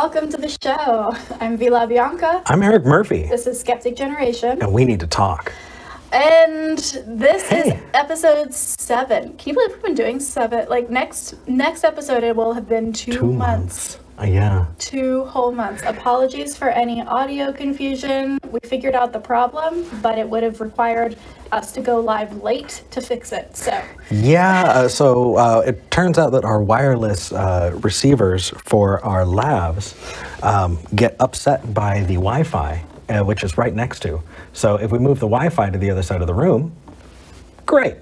welcome to the show. I'm Vila Bianca. I'm Eric Murphy. This is Skeptic Generation. And we need to talk. And this is episode 7. Can you believe we've been doing 7? Like next episode it will have been 2 months. Yeah. 2 whole months. Apologies for any audio confusion. We figured out the problem, but it would have required us to go live late to fix it. So it turns out that our wireless receivers for our labs get upset by the Wi-Fi, which is right next to. So if we move the Wi-Fi to the other side of the room, great.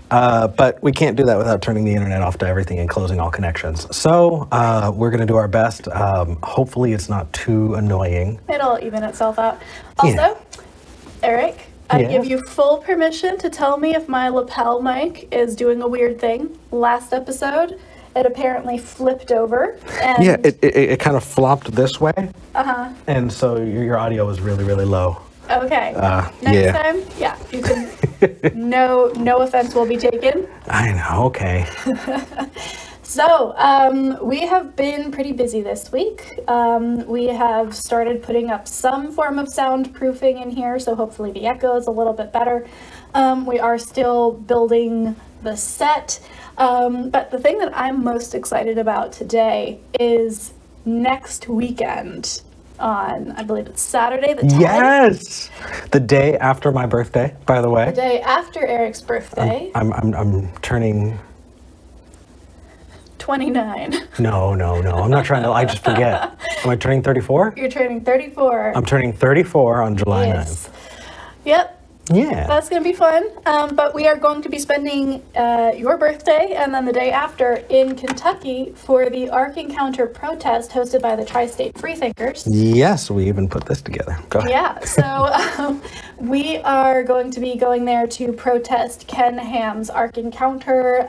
But we can't do that without turning the internet off to everything and closing all connections. So we're going to do our best. Hopefully it's not too annoying. It'll even itself out. Also, Eric, I give you full permission to tell me if my lapel mic is doing a weird thing. Last episode, it apparently flipped over. And it kind of flopped this way. And so your audio was really, really low. Okay. Next time, you can. No offense will be taken. I know. Okay. So we have been pretty busy this week. We have started putting up some form of soundproofing in here, so hopefully the echo is a little bit better. We are still building the set, but the thing that I'm most excited about today is next weekend. On, I believe it's Saturday the 10th. Yes! The day after my birthday, by the way. The day after Eric's birthday. I'm turning... 29. No. I'm not trying to... I just forget. Am I turning 34? You're turning 34. I'm turning 34 on July 9th. Yep. Yeah. That's going to be fun. But we are going to be spending your birthday and then the day after in Kentucky for the Ark Encounter protest hosted by the Tri-State Freethinkers. Yes, we even put this together. Go ahead. Yeah, so we are going to be going there to protest Ken Ham's Ark Encounter.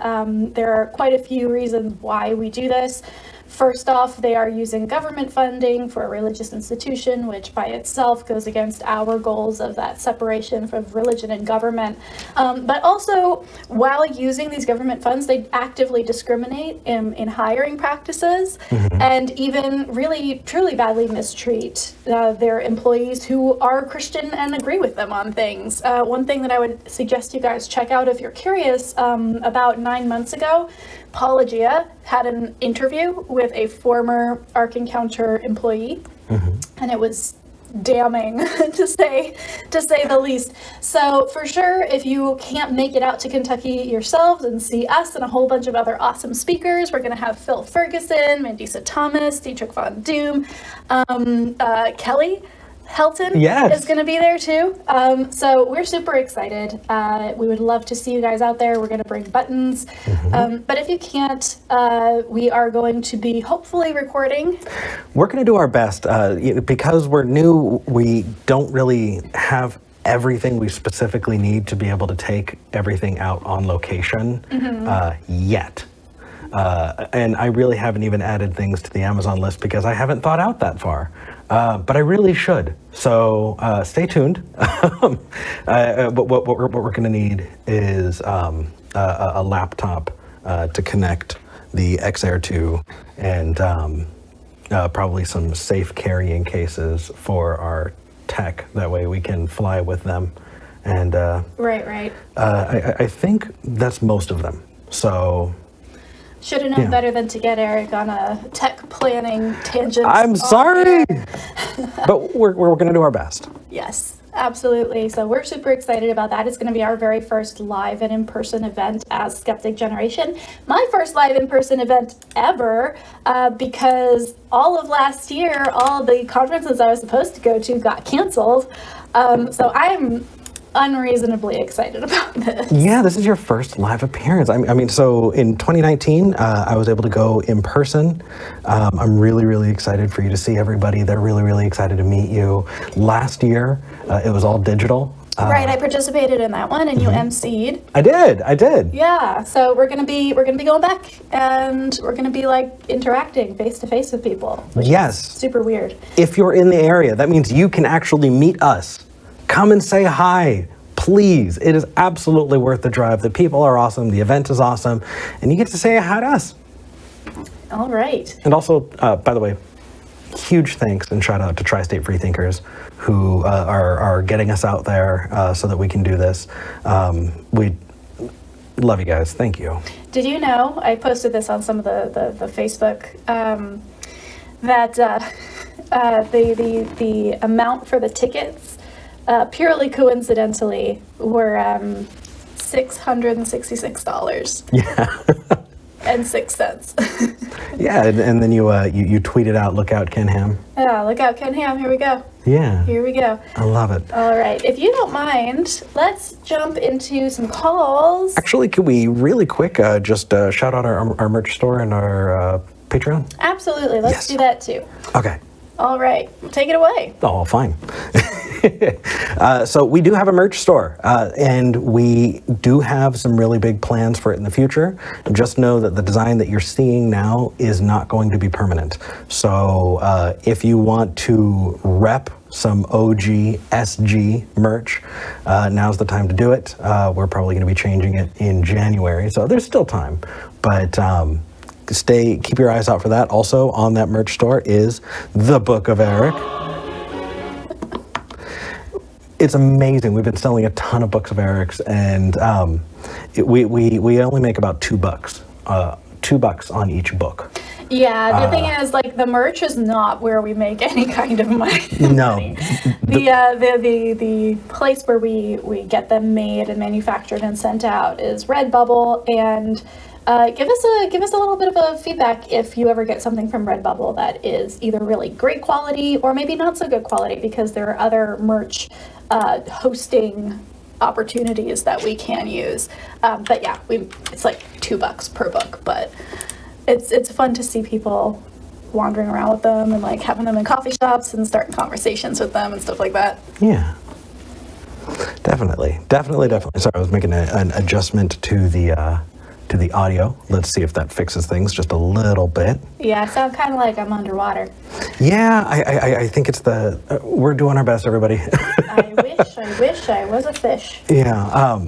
There are quite a few reasons why we do this. First off, they are using government funding for a religious institution, which by itself goes against our goals of that separation from religion and government. But also, while using these government funds, they actively discriminate in hiring practices and even really, truly badly mistreat their employees who are Christian and agree with them on things. One thing that I would suggest you guys check out if you're curious, about 9 months ago, Apologia had an interview with a former Ark Encounter employee, and it was damning to say the least. So for sure, if you can't make it out to Kentucky yourselves and see us and a whole bunch of other awesome speakers, we're going to have Phil Ferguson, Mandisa Thomas, Dietrich von Doom, Kelly Helton is going to be there too. So we're super excited. We would love to see you guys out there. We're going to bring buttons. But if you can't, we are going to be hopefully recording. We're going to do our best. Because we're new, we don't really have everything we specifically need to be able to take everything out on location yet. And I really haven't even added things to the Amazon list because I haven't thought out that far. But I really should. So stay tuned. What we're going to need is a laptop to connect the XAir to, and probably some safe carrying cases for our tech. That way we can fly with them. And Right. I think that's most of them. So... Should have known better than to get Eric on a tech planning tangent. I'm sorry, but we're going to do our best. Yes, absolutely. So we're super excited about that. It's going to be our very first live and in-person event as Skeptic Generation. My first live in-person event ever, because all of last year, all the conferences I was supposed to go to got canceled. So I'm unreasonably excited about this. Yeah, this is your first live appearance. I mean, so in 2019, I was able to go in person. I'm really, really excited for you to see everybody. They're really, really excited to meet you. Last year, it was all digital. Right, I participated in that one, and you emceed. I did. Yeah, so we're gonna be going back, and we're gonna be like interacting face to face with people. Which is super weird. If you're in the area, that means you can actually meet us. Come and say hi, please. It is absolutely worth the drive. The people are awesome. The event is awesome. And you get to say hi to us. All right. And also, by the way, huge thanks and shout out to Tri-State Freethinkers who are getting us out there so that we can do this. We love you guys. Thank you. Did you know, I posted this on some of the Facebook, that the amount for the tickets, purely coincidentally, were $666. Yeah. And 6 cents. Yeah, and then you tweeted out, "Look out, Ken Ham." Yeah, look out, Ken Ham. Here we go. Yeah. Here we go. I love it. All right. If you don't mind, let's jump into some calls. Actually, could we really quick just shout out our merch store and our Patreon? Absolutely. Let's do that too. Okay. All right. Take it away. Oh, fine. So we do have a merch store, and we do have some really big plans for it in the future. Just know that the design that you're seeing now is not going to be permanent. So if you want to rep some OG SG merch, now's the time to do it. We're probably going to be changing it in January, so there's still time. But keep your eyes out for that. Also on that merch store is the Book of Eric. It's amazing. We've been selling a ton of books of Eric's, and we only make about $2, $2 on each book. Yeah, the thing is, like, the merch is not where we make any kind of money. No. The place where we get them made and manufactured and sent out is Redbubble, and give us a little bit of a feedback if you ever get something from Redbubble that is either really great quality or maybe not so good quality, because there are other merch hosting opportunities that we can use. But yeah, it's like $2 per book, but it's fun to see people wandering around with them and like having them in coffee shops and starting conversations with them and stuff like that. Yeah. Definitely. Sorry, I was making an adjustment to the audio. Let's see if that fixes things just a little bit. Yeah, I sound kind of like I'm underwater. Yeah, I think it's we're doing our best, everybody. I wish I was a fish. Yeah,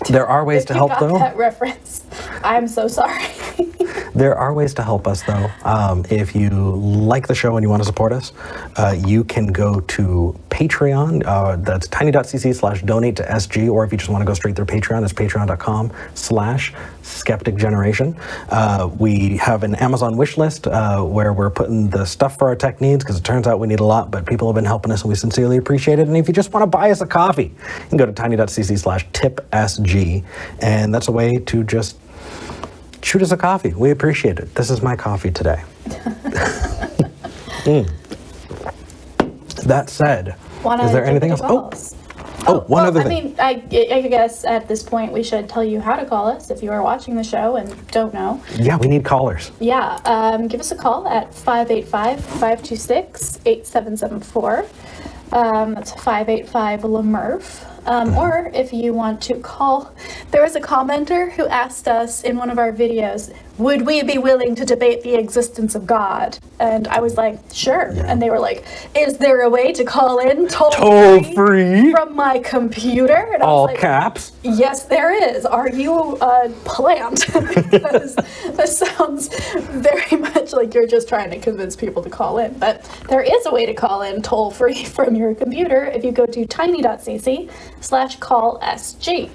there are ways to help, though. That reference, I'm so sorry. There are ways to help us, though. If you like the show and you want to support us, you can go to Patreon. That's tiny.cc/donate to SG, or if you just want to go straight through Patreon, it's patreon.com/Skeptic Generation. We have an Amazon wish list where we're putting the stuff for our tech needs, because it turns out we need a lot, but people have been helping us and we sincerely appreciate it. And if you just want to buy us a coffee, you can go to tiny.cc/tipsg, and that's a way to just shoot us a coffee. We appreciate it. This is my coffee today. That said, is there anything else? One other thing. I guess at this point we should tell you how to call us if you are watching the show and don't know. Yeah, we need callers. Yeah, give us a call at 585-526-8774. That's 585-LaMurph. Or if you want to call, there was a commenter who asked us in one of our videos, would we be willing to debate the existence of God? And I was like, sure. Yeah. And they were like, is there a way to call in toll free from my computer? And all I was like, caps? Yes, there is. Are you a plant? Because that sounds very much like you're just trying to convince people to call in. But there is a way to call in toll free from your computer if you go to tiny.cc/callsg.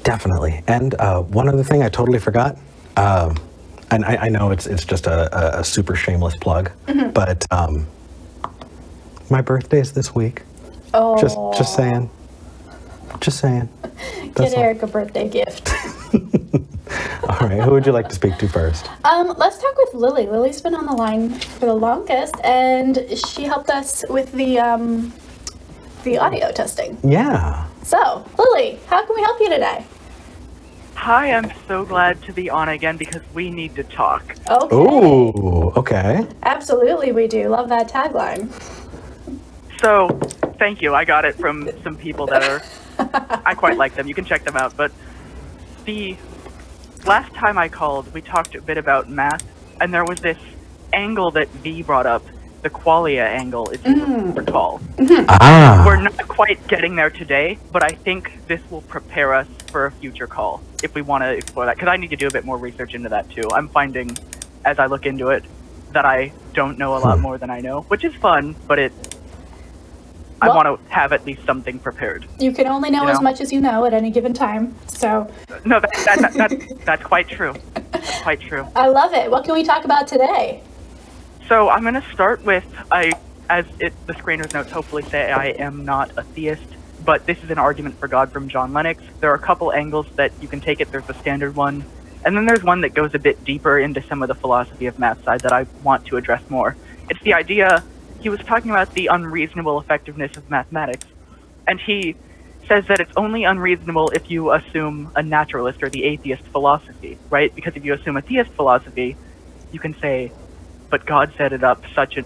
Definitely. And one other thing I totally forgot, and I know it's just a super shameless plug, but my birthday's this week. Oh. Just saying. Get Eric a birthday gift. All right, who would you like to speak to first? Let's talk with Lily. Lily's been on the line for the longest, and she helped us with the audio testing. Yeah. So, Lily, how can we help you today? Hi, I'm so glad to be on again because we need to talk. Okay. Ooh, okay. Absolutely, we do. Love that tagline. So, thank you. I got it from some people that are, I quite like them. You can check them out. But the last time I called, we talked a bit about math, and there was this angle that V brought up, the qualia angle, if you recall. We're not quite getting there today, but I think this will prepare us for a future call if we want to explore that, because I need to do a bit more research into that too. I'm finding, as I look into it, that I don't know a lot more than I know, which is fun, but I Well- want to have at least something prepared. You can only know You as know? much as you know at any given time. So No, that's quite true. That's quite true. I love it. What can we talk about today? So I'm going to start with, the screener's notes hopefully say, I am not a theist, but this is an argument for God from John Lennox. There are a couple angles that you can take it. There's the standard one, and then there's one that goes a bit deeper into some of the philosophy of math side that I want to address more. It's the idea, he was talking about the unreasonable effectiveness of mathematics, and he says that it's only unreasonable if you assume a naturalist or the atheist philosophy, right? Because if you assume a theist philosophy, you can say, but God set it up such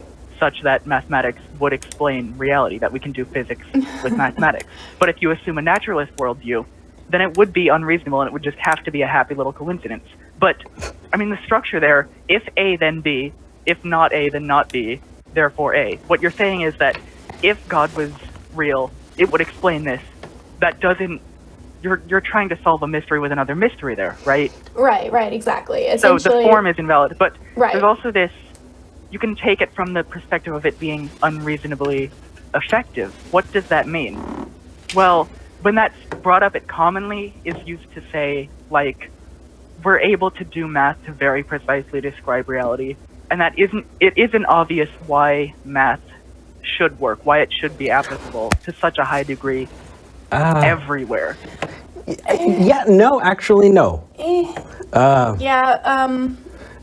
that mathematics would explain reality, that we can do physics with mathematics. But if you assume a naturalist worldview, then it would be unreasonable and it would just have to be a happy little coincidence. But, I mean, the structure there, if A, then B, if not A, then not B, therefore A. What you're saying is that if God was real, it would explain this. That doesn't... You're trying to solve a mystery with another mystery there, right? Right, exactly. So the form is invalid, but Right. there's also this... You can take it from the perspective of it being unreasonably effective. What does that mean? Well, when that's brought up, it commonly is used to say, like, we're able to do math to very precisely describe reality, and it isn't obvious why math should work, why it should be applicable to such a high degree everywhere. Yeah, no, actually, no.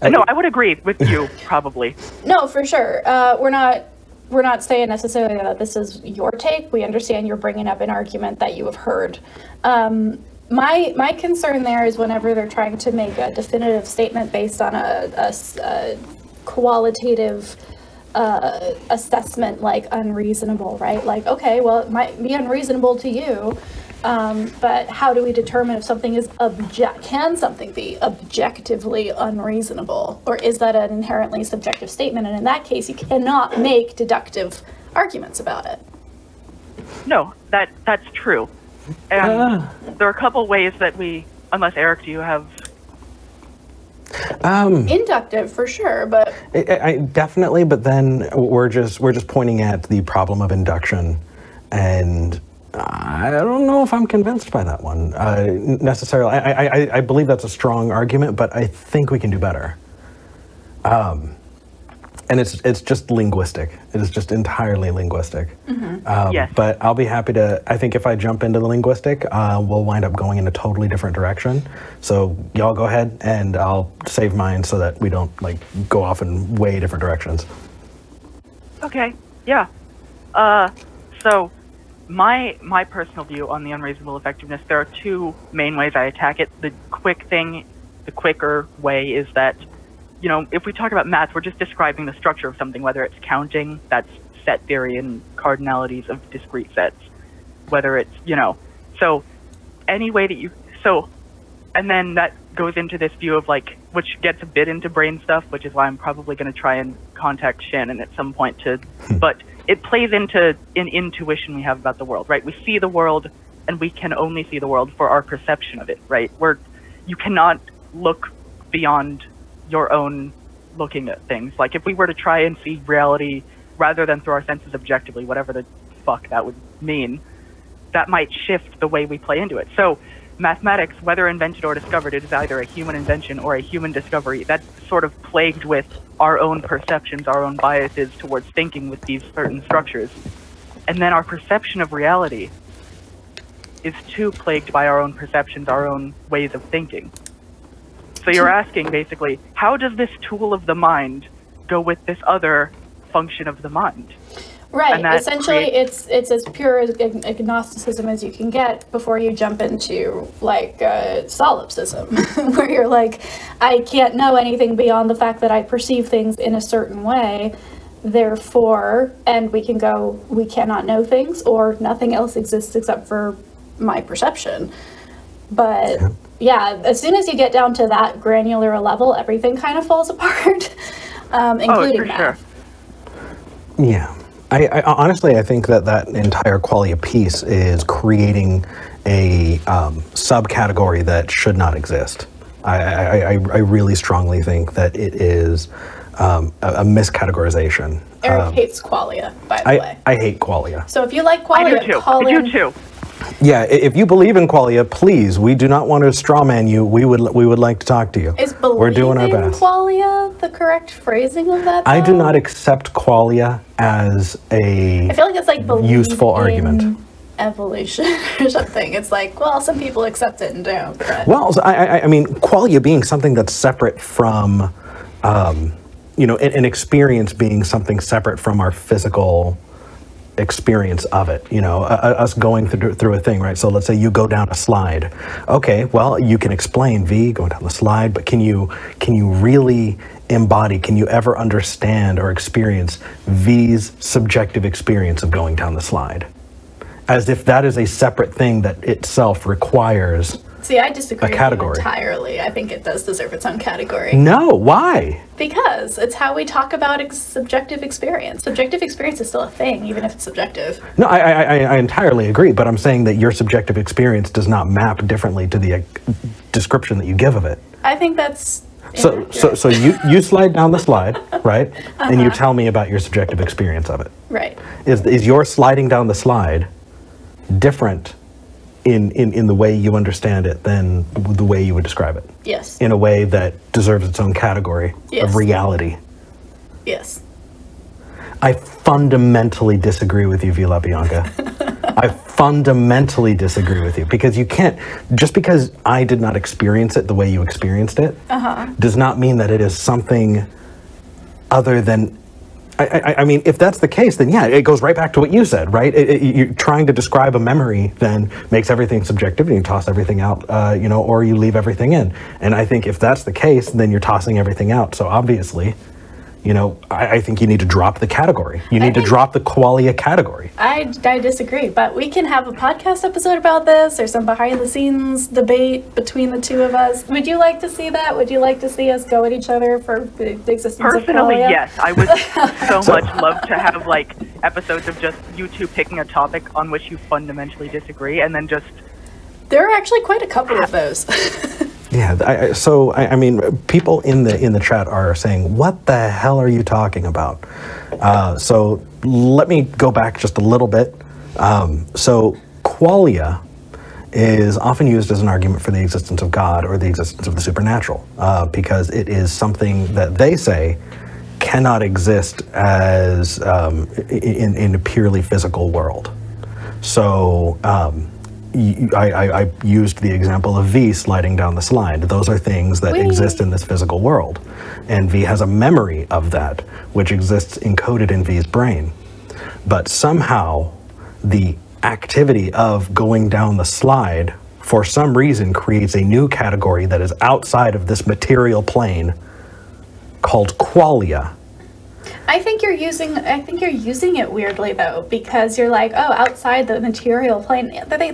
No, I would agree with you, probably. No, for sure. We're not saying necessarily that this is your take. We understand you're bringing up an argument that you have heard. My concern there is whenever they're trying to make a definitive statement based on a qualitative assessment, like unreasonable, right? Like, okay, well, it might be unreasonable to you, but how do we determine if something is can something be objectively unreasonable, or is that an inherently subjective statement? And in that case, you cannot make deductive arguments about it. No, that's true. And there are a couple ways that unless Eric, do you have... Inductive for sure, but I definitely, but then we're just pointing at the problem of induction, and I don't know if I'm convinced by that one necessarily. I believe that's a strong argument, but I think we can do better. And it's just linguistic. It is just entirely linguistic. Yes. But I'll be happy to. I think if I jump into the linguistic, we'll wind up going in a totally different direction. So y'all go ahead, and I'll save mine so that we don't go off in way different directions. Okay, yeah. So my personal view on the unreasonable effectiveness, there are two main ways I attack it. The quicker way is that, if we talk about math, we're just describing the structure of something, whether it's counting, that's set theory and cardinalities of discrete sets, whether it's, so any way that and then that goes into this view of which gets a bit into brain stuff, which is why I'm probably going to try and contact Shannon at some point but it plays into an intuition we have about the world, right? We see the world, and we can only see the world for our perception of it, right? You cannot look beyond your own looking at things. Like, if we were to try and see reality rather than through our senses objectively, whatever the fuck that would mean, that might shift the way we play into it. So mathematics, whether invented or discovered, it is either a human invention or a human discovery. That's sort of plagued with our own perceptions, our own biases towards thinking with these certain structures. And then our perception of reality is too plagued by our own perceptions, our own ways of thinking. So you're asking, basically, how does this tool of the mind go with this other function of the mind? right. Essentially, it's as pure agnosticism as you can get before you jump into solipsism, where you're like, I can't know anything beyond the fact that I perceive things in a certain way. Therefore, and we cannot know things, or nothing else exists except for my perception. But yeah, as soon as you get down to that granular level, everything kind of falls apart, including math. Sure. Yeah. I honestly, I think that entire qualia piece is creating a subcategory that should not exist. I really strongly think that it is a miscategorization. Eric hates qualia, by the way. I hate qualia. So if you like I qualia, do too. call I in. do too. Yeah, if you believe in qualia, please, we do not want to strawman you. We would like to talk to you. Is We're doing our believing best. qualia the correct phrasing of that? I do though? not accept qualia as I feel like it's like believe useful in argument. evolution or something. It's like, well, some people accept it and don't. But Well, so I mean, qualia being something that's separate from, an experience being something separate from our physical experience of it, us going through a thing, right? So let's say you go down a slide. Okay, well, you can explain V going down the slide, but can you really embody, can you ever understand or experience V's subjective experience of going down the slide? As if that is a separate thing that itself requires. see, I disagree A with category. you entirely. I think it does deserve its own category. No, why? Because it's how we talk about subjective experience. Subjective experience is still a thing, even if it's subjective. No, I entirely agree, but I'm saying that your subjective experience does not map differently to the description that you give of it. I think that's So you slide down the slide, right? And you tell me about your subjective experience of it. right. Is your sliding down the slide different in the way you understand it than the way you would describe it? Yes. In a way that deserves its own category Yes. of reality? Yes. I fundamentally disagree with you, Vila Bianca. I fundamentally disagree with you because you can't, just because I did not experience it the way you experienced it, does not mean that it is something other than, I mean, if that's the case, then yeah, it goes right back to what you said, right? You're trying to describe a memory then makes everything subjective and you toss everything out, or you leave everything in. And I think if that's the case, then you're tossing everything out. So obviously, I think you need to drop the category. You need to drop the qualia category. I disagree, but we can have a podcast episode about this or some behind the scenes debate between the two of us. Would you like to see that? Would you like to see us go at each other for the existence Personally, of qualia? yes. I would so much love to have episodes of just you two picking a topic on which you fundamentally disagree, and then just There are actually quite a couple of those. Yeah, I mean, people in the chat are saying, "What the hell are you talking about?" So let me go back just a little bit. So qualia is often used as an argument for the existence of God or the existence of the supernatural, because it is something that they say cannot exist as in a purely physical world. So. I used the example of V sliding down the slide. Those are things that exist in this physical world. And V has a memory of that, which exists encoded in V's brain. But somehow, the activity of going down the slide, for some reason, creates a new category that is outside of this material plane called qualia. I think you're using it weirdly though, because you're like, oh, outside the material plane.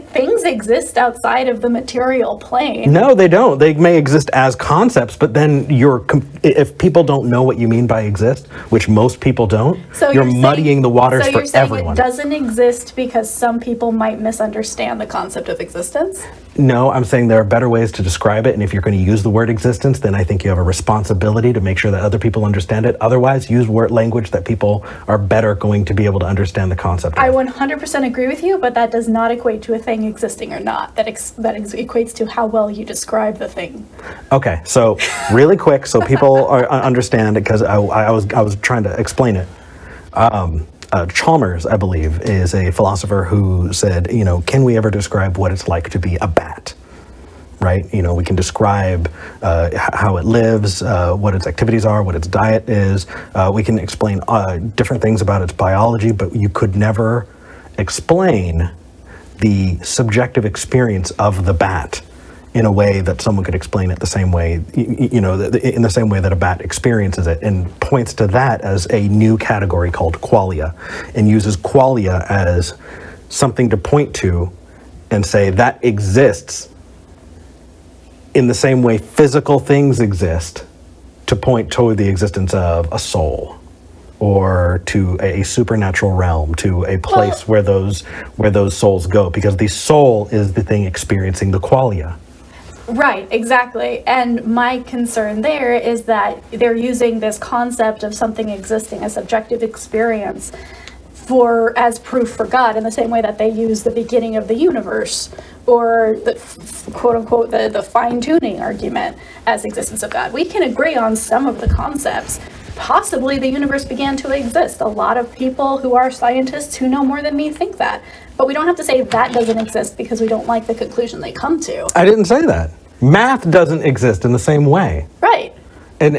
Things exist outside of the material plane. No, they don't. They may exist as concepts, but then if people don't know what you mean by exist, which most people don't, So you're saying- muddying the waters so for you're saying everyone. It doesn't exist because some people might misunderstand the concept of existence? No, I'm saying there are better ways to describe it, and if you're going to use the word existence, then I think you have a responsibility to make sure that other people understand it. Otherwise, use language that people are better going to be able to understand the concept of. I 100% agree with you, but that does not equate to a thing existing or not. That equates to how well you describe the thing. Okay, so really quick, so people understand, because I was trying to explain it. Chalmers, I believe, is a philosopher who said, can we ever describe what it's like to be a bat? Right? We can describe how it lives, what its activities are, what its diet is. We can explain different things about its biology, but you could never explain the subjective experience of the bat in a way that someone could explain it the same way, in the same way that a bat experiences it, and points to that as a new category called qualia, and uses qualia as something to point to and say that exists in the same way physical things exist, to point toward the existence of a soul or to a supernatural realm, to a place where those souls go, because the soul is the thing experiencing the qualia. Right, exactly. And my concern there is that they're using this concept of something existing, a subjective experience, as proof for God, in the same way that they use the beginning of the universe, or the quote unquote the fine-tuning argument as existence of God. We can agree on some of the concepts. Possibly the universe began to exist. A lot of people who are scientists who know more than me think that. But we don't have to say that doesn't exist because we don't like the conclusion they come to. I didn't say that. Math doesn't exist in the same way. Right. And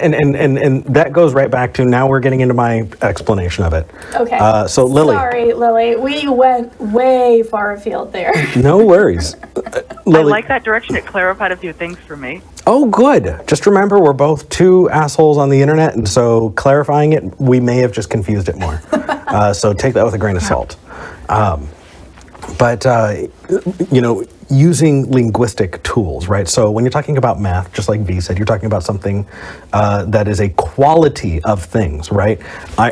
that goes right back to, now we're getting into my explanation of it. Okay. So Lily. Sorry, Lily. We went way far afield there. No worries. Lily. I like that direction. It clarified a few things for me. Oh, good. Just remember, we're both two assholes on the internet, and so clarifying it, we may have just confused it more. So take that with a grain of salt. But using linguistic tools, right? So when you're talking about math, just like V said, you're talking about something that is a quality of things, right?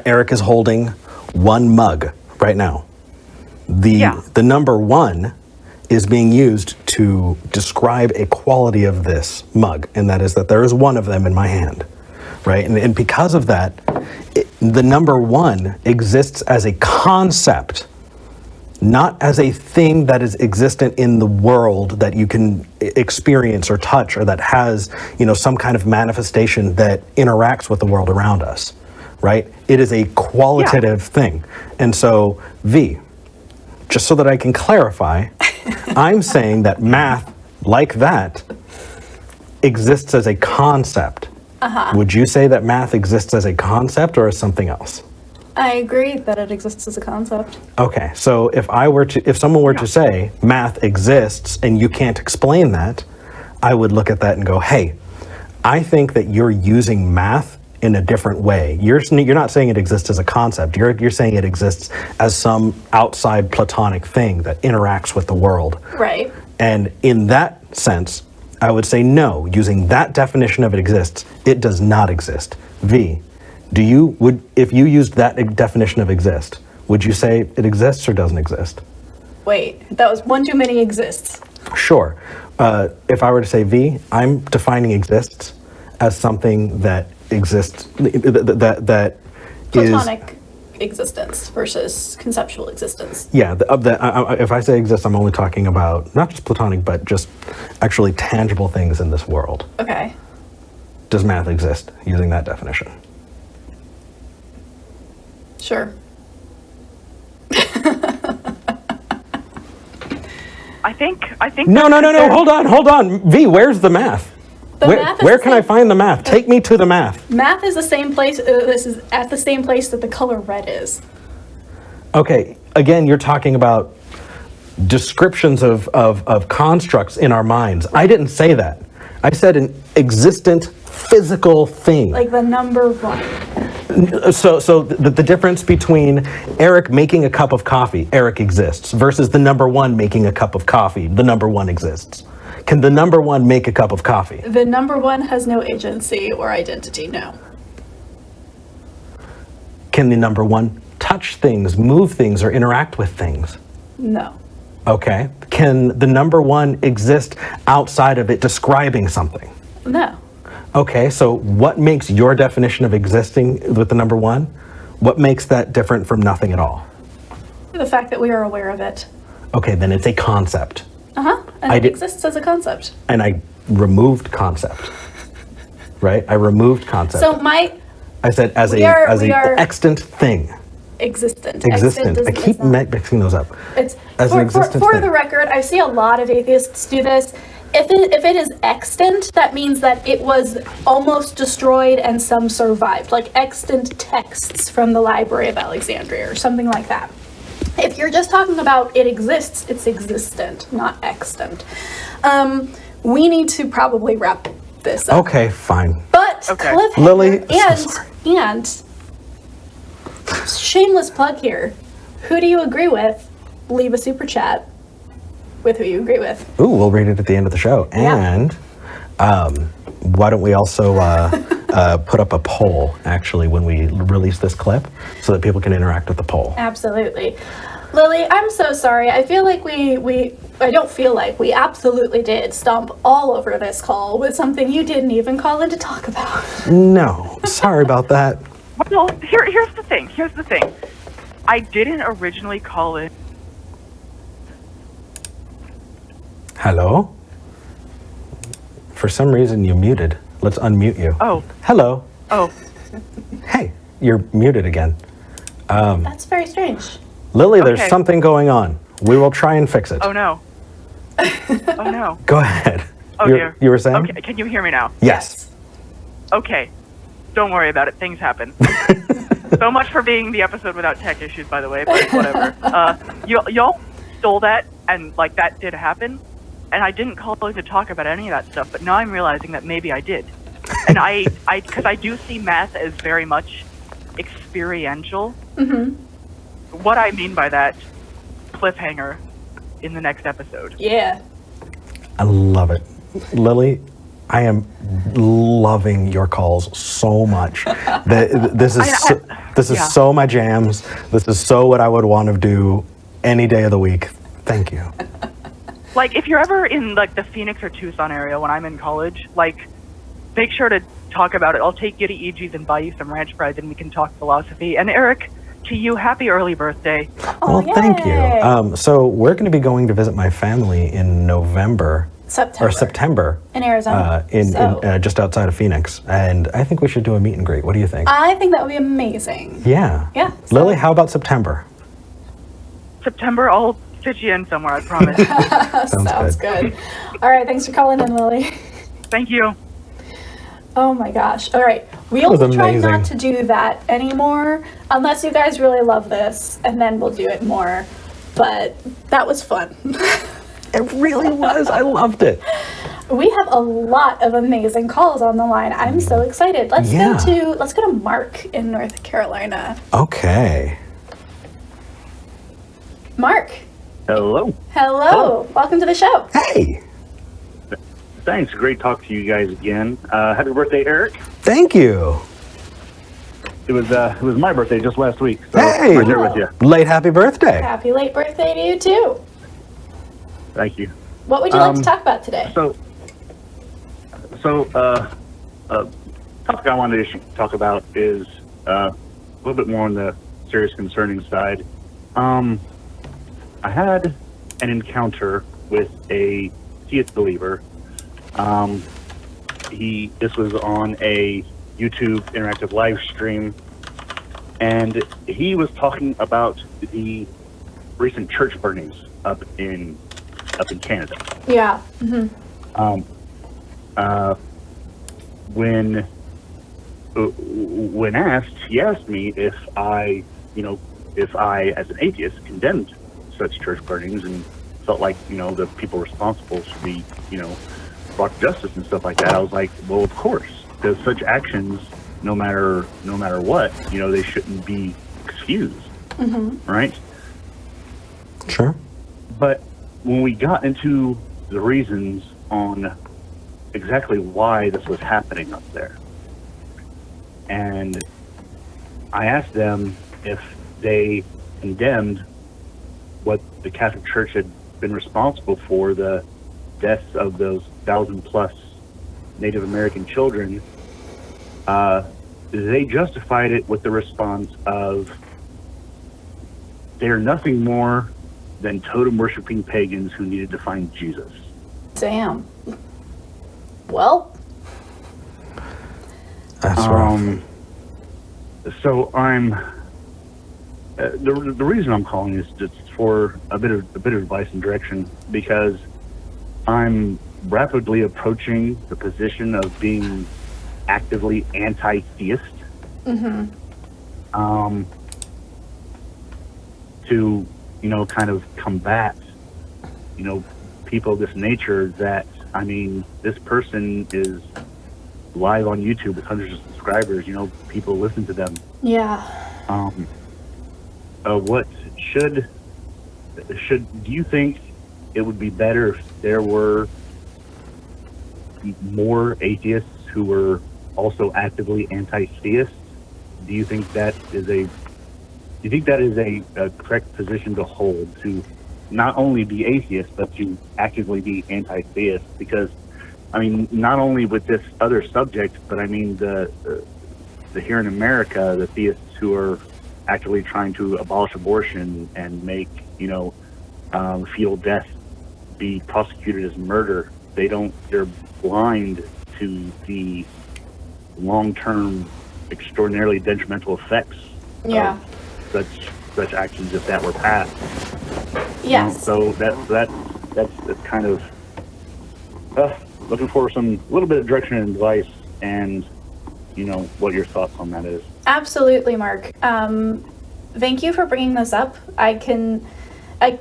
Eric is holding one mug right now. The number one is being used to describe a quality of this mug, and that is that there is one of them in my hand, right? And because of that, the number one exists as a concept, not as a thing that is existent in the world that you can experience or touch, or that has, some kind of manifestation that interacts with the world around us, right? It is a qualitative thing. And so, V, just so that I can clarify, I'm saying that math like that exists as a concept. Would you say that math exists as a concept or as something else? I agree that it exists as a concept. Okay, so if someone were to say math exists and you can't explain that, I would look at that and go, hey, I think that you're using math in a different way. You're not saying it exists as a concept. You're saying it exists as some outside Platonic thing that interacts with the world. Right. And in that sense, I would say no. Using that definition of it exists, it does not exist. V, if you used that definition of exist, would you say it exists or doesn't exist? Wait, that was one too many exists. Sure. If I were to say V, I'm defining exists as something that exists, that Platonic existence versus conceptual existence. Yeah, if I say exist, I'm only talking about not just Platonic, but just actually tangible things in this world. Okay. Does math exist using that definition? Sure. I think. No. Hold on. V, where's the math? Where can I find the math? Take me to the math. Math is the same place. This is at the same place that the color red is. Okay. Again, you're talking about descriptions of constructs in our minds. I didn't say that. I said an existent physical thing. Like the number one. So the difference between Eric making a cup of coffee, Eric exists, versus the number one making a cup of coffee, the number one exists. Can the number one make a cup of coffee? The number one has no agency or identity, no. Can the number one touch things, move things, or interact with things? No. Okay. Can the number one exist outside of it describing something? No. Okay, so what makes your definition of existing with the number one? What makes that different from nothing at all? The fact that we are aware of it. Okay, then it's a concept. And it exists as a concept. And I removed concept. Right? I removed concept. So I said as a extant thing. Existent. I keep mixing those up. It's as an existent for thing. the record, I see a lot of atheists do this. If it is extant, that means that it was almost destroyed and some survived, like extant texts from the Library of Alexandria or something like that. If you're just talking about it exists, it's existent, not extant. We need to probably wrap this up. Okay, fine. But cliffhanger, Lily, and shameless plug here. Who do you agree with? Leave a super chat with who you agree with. Ooh, we'll read it at the end of the show. And why don't we also put up a poll, actually, when we release this clip so that people can interact with the poll. Absolutely. Lily, I'm so sorry. I feel like I don't feel like we absolutely did stomp all over this call with something you didn't even call in to talk about. No, sorry about that. Well, here's the thing. I didn't originally call it. Hello? For some reason you muted. Let's unmute you. Oh. Hello. Oh. Hey, you're muted again. That's very strange. Lily, there's Okay. something going on. We will try and fix it. Oh no. Oh no. Go ahead. Oh you dear. You were saying? Okay. Can you hear me now? Yes. Okay. Don't worry about it. Things happen. So much for being the episode without tech issues, by the way, but whatever. Y'all stole that, and like that did happen, and I didn't call to talk about any of that stuff, but now I'm realizing that maybe I did. And because I do see math as very much experiential. Mm-hmm. What I mean by that, cliffhanger in the next episode. Yeah. I love it. Lily, I am loving your calls so much. This is yeah. so my jams. This is so what I would want to do any day of the week. Thank you. Like, if you're ever in like the Phoenix or Tucson area when I'm in college, like, make sure to talk about it. I'll take you to EG's and buy you some ranch bread, and we can talk philosophy. And Eric, to you, happy early birthday. Well, thank you. So we're going to be going to visit my family in September. In Arizona. In just outside of Phoenix. And I think we should do a meet and greet. What do you think? I think that would be amazing. Yeah. Yeah. Lily, how about September? September, I'll fit you in somewhere, I promise. Sounds good. All right, thanks for calling in, Lily. Thank you. Oh my gosh. All right. We'll was try amazing. not to do that anymore unless you guys really love this, and then we'll do it more. But that was fun. It really was. I loved it. We have a lot of amazing calls on the line. I'm so excited. Let's go to Mark in North Carolina. Okay. Mark. Hello. Hello. Welcome to the show. Hey. Thanks. Great talk to you guys again. Happy birthday, Eric. Thank you. It was my birthday just last week. So Hey. right there with you. Late happy birthday. Happy late birthday to you too. Thank you. What would you like to talk about today? Topic I wanted to talk about is a little bit more on the serious concerning side. I had an encounter with a theist believer. This was on a YouTube interactive live stream, and he was talking about the recent church burnings up in Canada. Yeah. Mm-hmm. When asked, he asked me if I, as an atheist, condemned such church burnings and felt like, the people responsible should be, brought to justice and stuff like that. I was like, well, of course, because such actions, no matter what, they shouldn't be excused, right? Sure. But when we got into the reasons on exactly why this was happening up there, and I asked them if they condemned what the Catholic Church had been responsible for, the deaths of those 1,000+ Native American children, they justified it with the response of, they're nothing more than totem-worshipping pagans who needed to find Jesus. Damn. Well. That's rough. So I'm the reason I'm calling is just for a bit of advice and direction, because I'm rapidly approaching the position of being actively anti-theist. To kind of combat people of this nature. That, I mean, this person is live on YouTube with hundreds of subscribers. People listen to them. Yeah. What should do you think it would be better if there were more atheists who were also actively anti-theists? Do you think that is a you think that is a correct position to hold, to not only be atheist, but to actively be anti-theist? Because, I mean, not only with this other subject, but I mean, the here in America, the theists who are actively trying to abolish abortion and make, fetal death be prosecuted as murder, they're blind to the long-term, extraordinarily detrimental effects Yeah. of such actions if that were passed. Yes. So that's kind of looking for some little bit of direction and advice, and what your thoughts on that is. Absolutely, Mark. Thank you for bringing this up.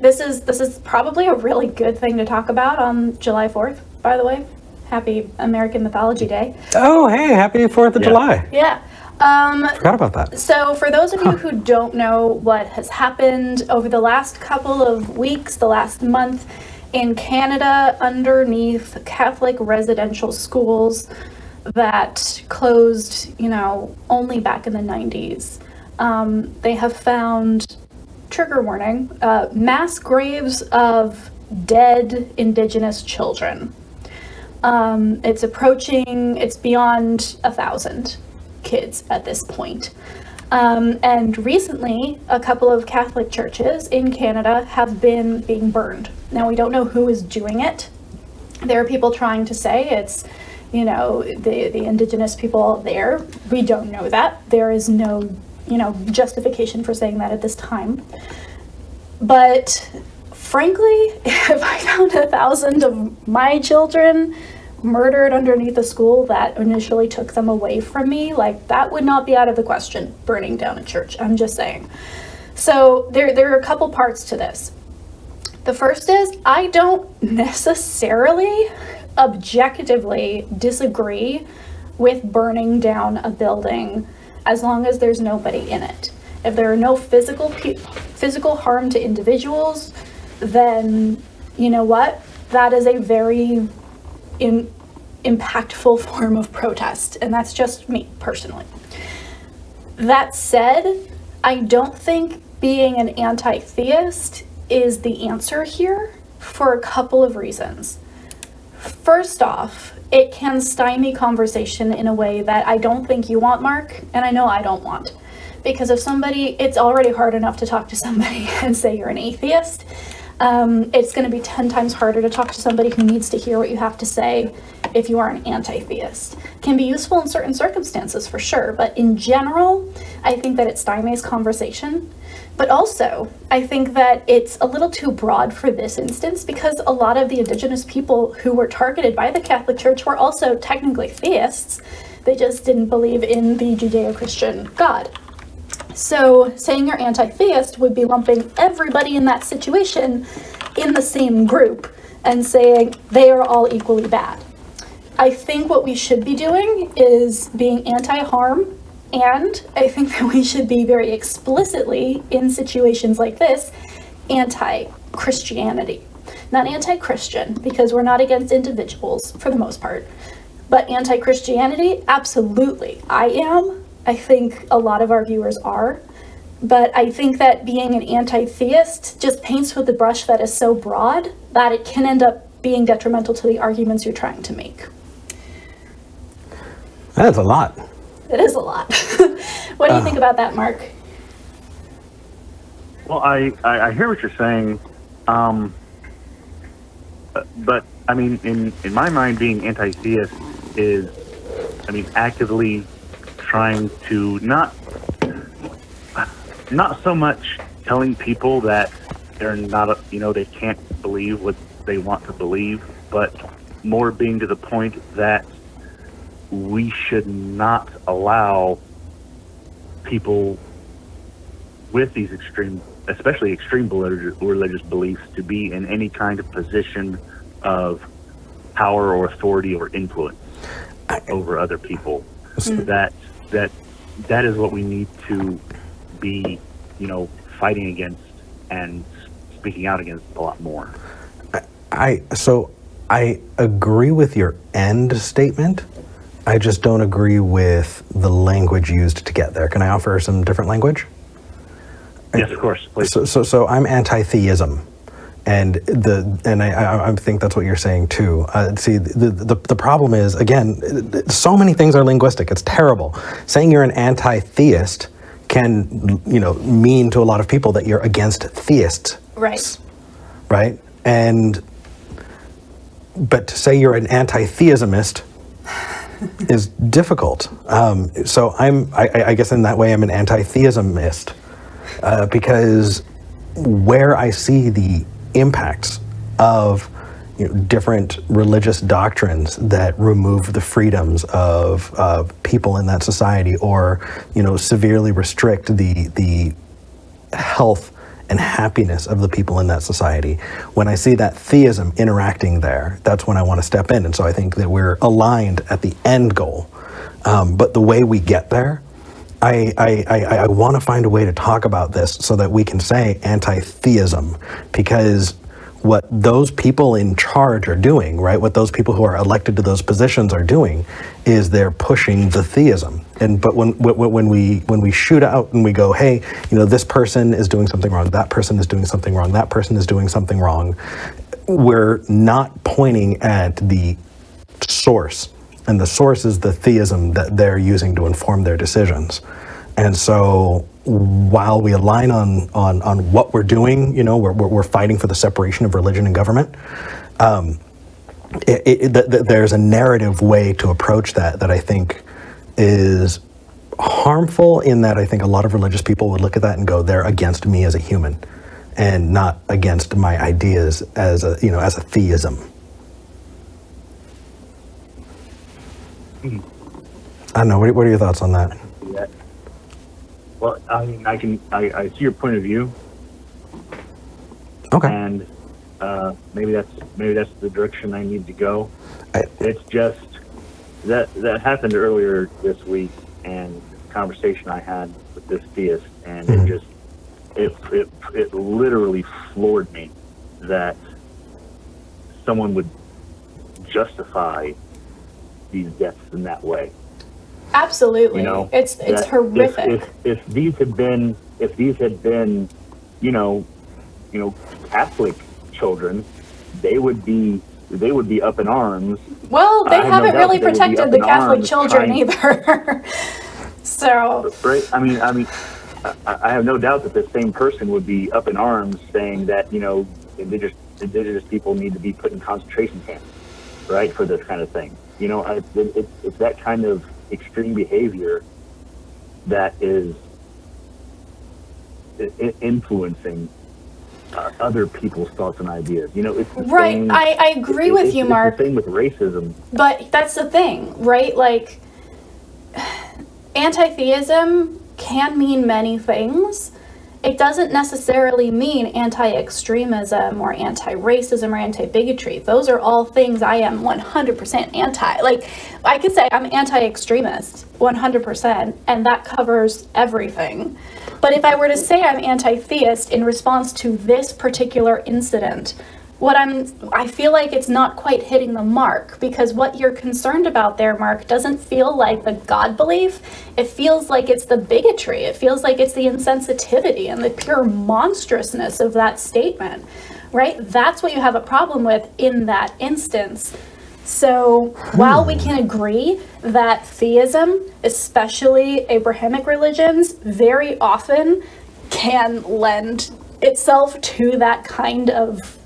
This is probably a really good thing to talk about on July 4th, by the way. Happy American Mythology Day. Oh, hey, happy 4th of July. Yeah. Forgot about that. So for those of you who don't know what has happened over the last couple of weeks, the last month, in Canada, underneath Catholic residential schools that closed, only back in the 90s, they have found, trigger warning, mass graves of dead Indigenous children. It's beyond 1,000 kids at this point. And recently, a couple of Catholic churches in Canada have been being burned. Now, we don't know who is doing it. There are people trying to say it's, the Indigenous people there. We don't know that. There is no, justification for saying that at this time. But frankly, if I found 1,000 of my children murdered underneath a school that initially took them away from me, that would not be out of the question, burning down a church. I'm just saying. So there are a couple parts to this. The first is, I don't necessarily objectively disagree with burning down a building as long as there's nobody in it. If there are no physical harm to individuals, then you know what? That is a very impactful form of protest, and that's just me personally. That said, I don't think being an anti-theist is the answer here for a couple of reasons. First off, it can stymie conversation in a way that I don't think you want, Mark, and I know I don't want. Because if it's already hard enough to talk to somebody and say you're an atheist, it's going to be 10 times harder to talk to somebody who needs to hear what you have to say if you are an anti-theist. Can be useful in certain circumstances for sure, but in general, I think that it stymies conversation. But also, I think that it's a little too broad for this instance because a lot of the Indigenous people who were targeted by the Catholic Church were also technically theists. They just didn't believe in the Judeo-Christian God. So saying you're anti-theist would be lumping everybody in that situation in the same group and saying they are all equally bad. I think what we should be doing is being anti-harm, and I think that we should be very explicitly, in situations like this, anti-Christianity. Not anti-Christian, because we're not against individuals for the most part, but anti-Christianity, absolutely. I am. I think a lot of our viewers are. But I think that being an anti-theist just paints with a brush that is so broad that it can end up being detrimental to the arguments you're trying to make. That's a lot. It is a lot. What do you think about that, Mark? Well, I hear what you're saying, but I mean, in my mind, being anti-theist is, actively trying to not so much telling people that they're not, they can't believe what they want to believe, but more being to the point that we should not allow people with these especially extreme religious beliefs to be in any kind of position of power or authority or influence over other people. That is what we need to be, fighting against and speaking out against a lot more. I agree with your end statement. I just don't agree with the language used to get there. Can I offer some different language? Yes, of course. Please. So I'm anti-theism, and I think that's what you're saying too. See, the problem is, again, so many things are linguistic. It's terrible. Saying you're an anti-theist can, mean to a lot of people that you're against theists. Right. Right? But to say you're an anti-theismist is difficult. So I guess in that way I'm an anti-theismist, because where I see the impacts of different religious doctrines that remove the freedoms of people in that society, or severely restrict the health and happiness of the people in that society. When I see that theism interacting there, that's when I want to step in. And so I think that we're aligned at the end goal. But the way we get there, I want to find a way to talk about this so that we can say anti-theism, because what those people in charge are doing, right? What those people who are elected to those positions are doing is they're pushing the theism. But when we shoot out and we go, hey, this person is doing something wrong, that person is doing something wrong, that person is doing something wrong, we're not pointing at the source. And the source is the theism that they're using to inform their decisions. And so while we align on what we're doing, we're fighting for the separation of religion and government, there's a narrative way to approach that I think is harmful, in that I think a lot of religious people would look at that and go, they're against me as a human and not against my ideas as a theism. I don't know. What are your thoughts on that? Yeah. Well, I mean, I see your point of view. Okay. And maybe that's the direction I need to go. It's just that happened earlier this week, and the conversation I had with this theist, and it literally floored me that someone would justify these deaths in that way. Absolutely. It's horrific. If these had been Catholic children, they would be up in arms. Well, they haven't really protected the Catholic children either. So. Right. I mean, I have no doubt that the same person would be up in arms saying that indigenous people need to be put in concentration camps, right, for this kind of thing. It's that kind of extreme behavior that is influencing other people's thoughts and ideas. It's the right. Same, I agree with you, Mark. It's the same with racism. But that's the thing, right? Like, anti-theism can mean many things. It doesn't necessarily mean anti-extremism or anti-racism or anti-bigotry. Those are all things I am 100% anti. Like, I could say I'm anti-extremist 100%, and that covers everything. But if I were to say I'm anti-theist in response to this particular incident, I feel like it's not quite hitting the mark, because what you're concerned about there, Mark, doesn't feel like the God belief. It feels like it's the bigotry. It feels like it's the insensitivity and the pure monstrousness of that statement, right? That's what you have a problem with in that instance. So while we can agree that theism, especially Abrahamic religions, very often can lend itself to that kind of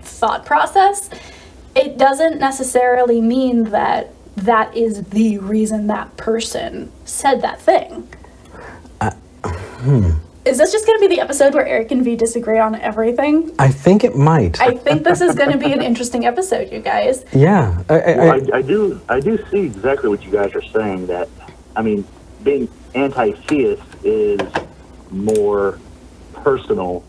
thought process, it doesn't necessarily mean that that is the reason that person said that thing. Is this just going to be the episode where Eric and V disagree on everything? I think it might. I think this is going to be an interesting episode, you guys. Yeah. I do see exactly what you guys are saying, that, I mean, being anti-theist is more personal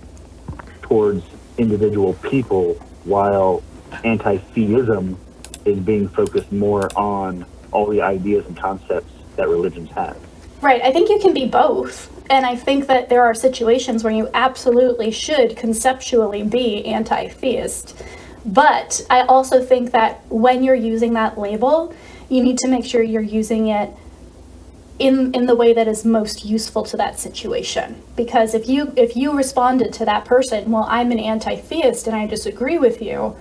towards individual people, while anti-theism is being focused more on all the ideas and concepts that religions have. Right. I think you can be both. And I think that there are situations where you absolutely should conceptually be anti-theist. But I also think that when you're using that label, you need to make sure you're using it in the way that is most useful to that situation. Because if you responded to that person, well, I'm an anti-theist and I disagree with you,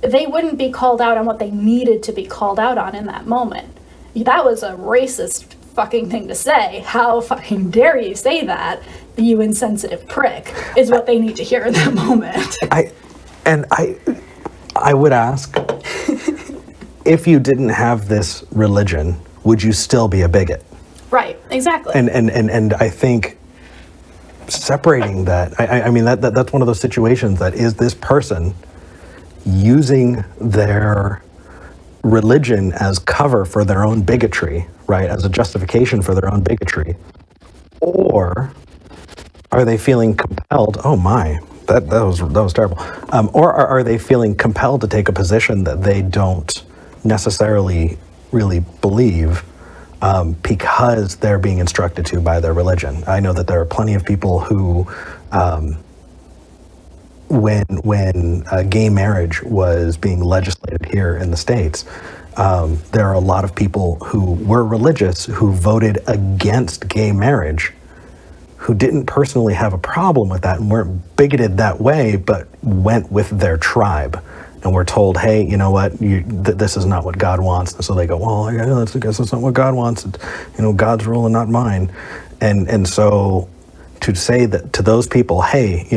they wouldn't be called out on what they needed to be called out on in that moment. That was a racist fucking thing to say. How fucking dare you say that, you insensitive prick, is what they need to hear in that moment. I would ask, if you didn't have this religion, would you still be a bigot? Right, exactly. And I think separating that, I mean, that's one of those situations that is this person using their religion as cover for their own bigotry, right, as a justification for their own bigotry, or are they feeling compelled? Oh my, that was terrible. Or are they feeling compelled to take a position that they don't necessarily really believe because they're being instructed to by their religion? I know that there are plenty of people who, when gay marriage was being legislated here in the States, there are a lot of people who were religious who voted against gay marriage, who didn't personally have a problem with that and weren't bigoted that way, but went with their tribe and were told, hey, you know what, this is not what God wants. And so they go, well, I guess that's not what God wants. It's, God's rule and not mine. And so to say that to those people, hey,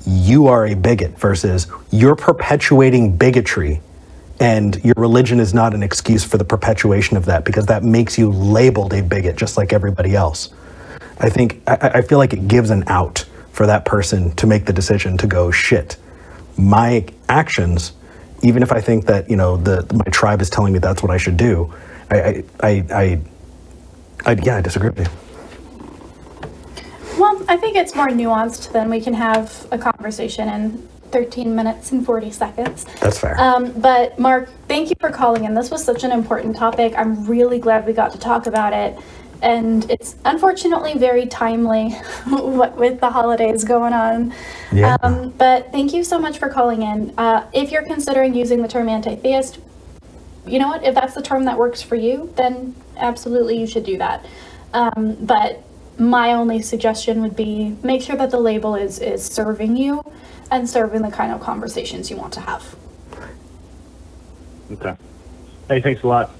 you are a bigot versus you're perpetuating bigotry, and your religion is not an excuse for the perpetuation of that, because that makes you labeled a bigot just like everybody else. I feel like it gives an out for that person to make the decision to go, shit, my actions, even if I think that, my tribe is telling me that's what I should do, I disagree with you. Well, I think it's more nuanced than we can have a conversation in 13 minutes and 40 seconds. That's fair. But Mark, thank you for calling in. This was such an important topic. I'm really glad we got to talk about it. And it's unfortunately very timely with the holidays going on. Yeah. But thank you so much for calling in. If you're considering using the term anti-theist, you know what? If that's the term that works for you, then absolutely you should do that. But my only suggestion would be make sure that the label is serving you and serving the kind of conversations you want to have. Okay. Hey, thanks a lot,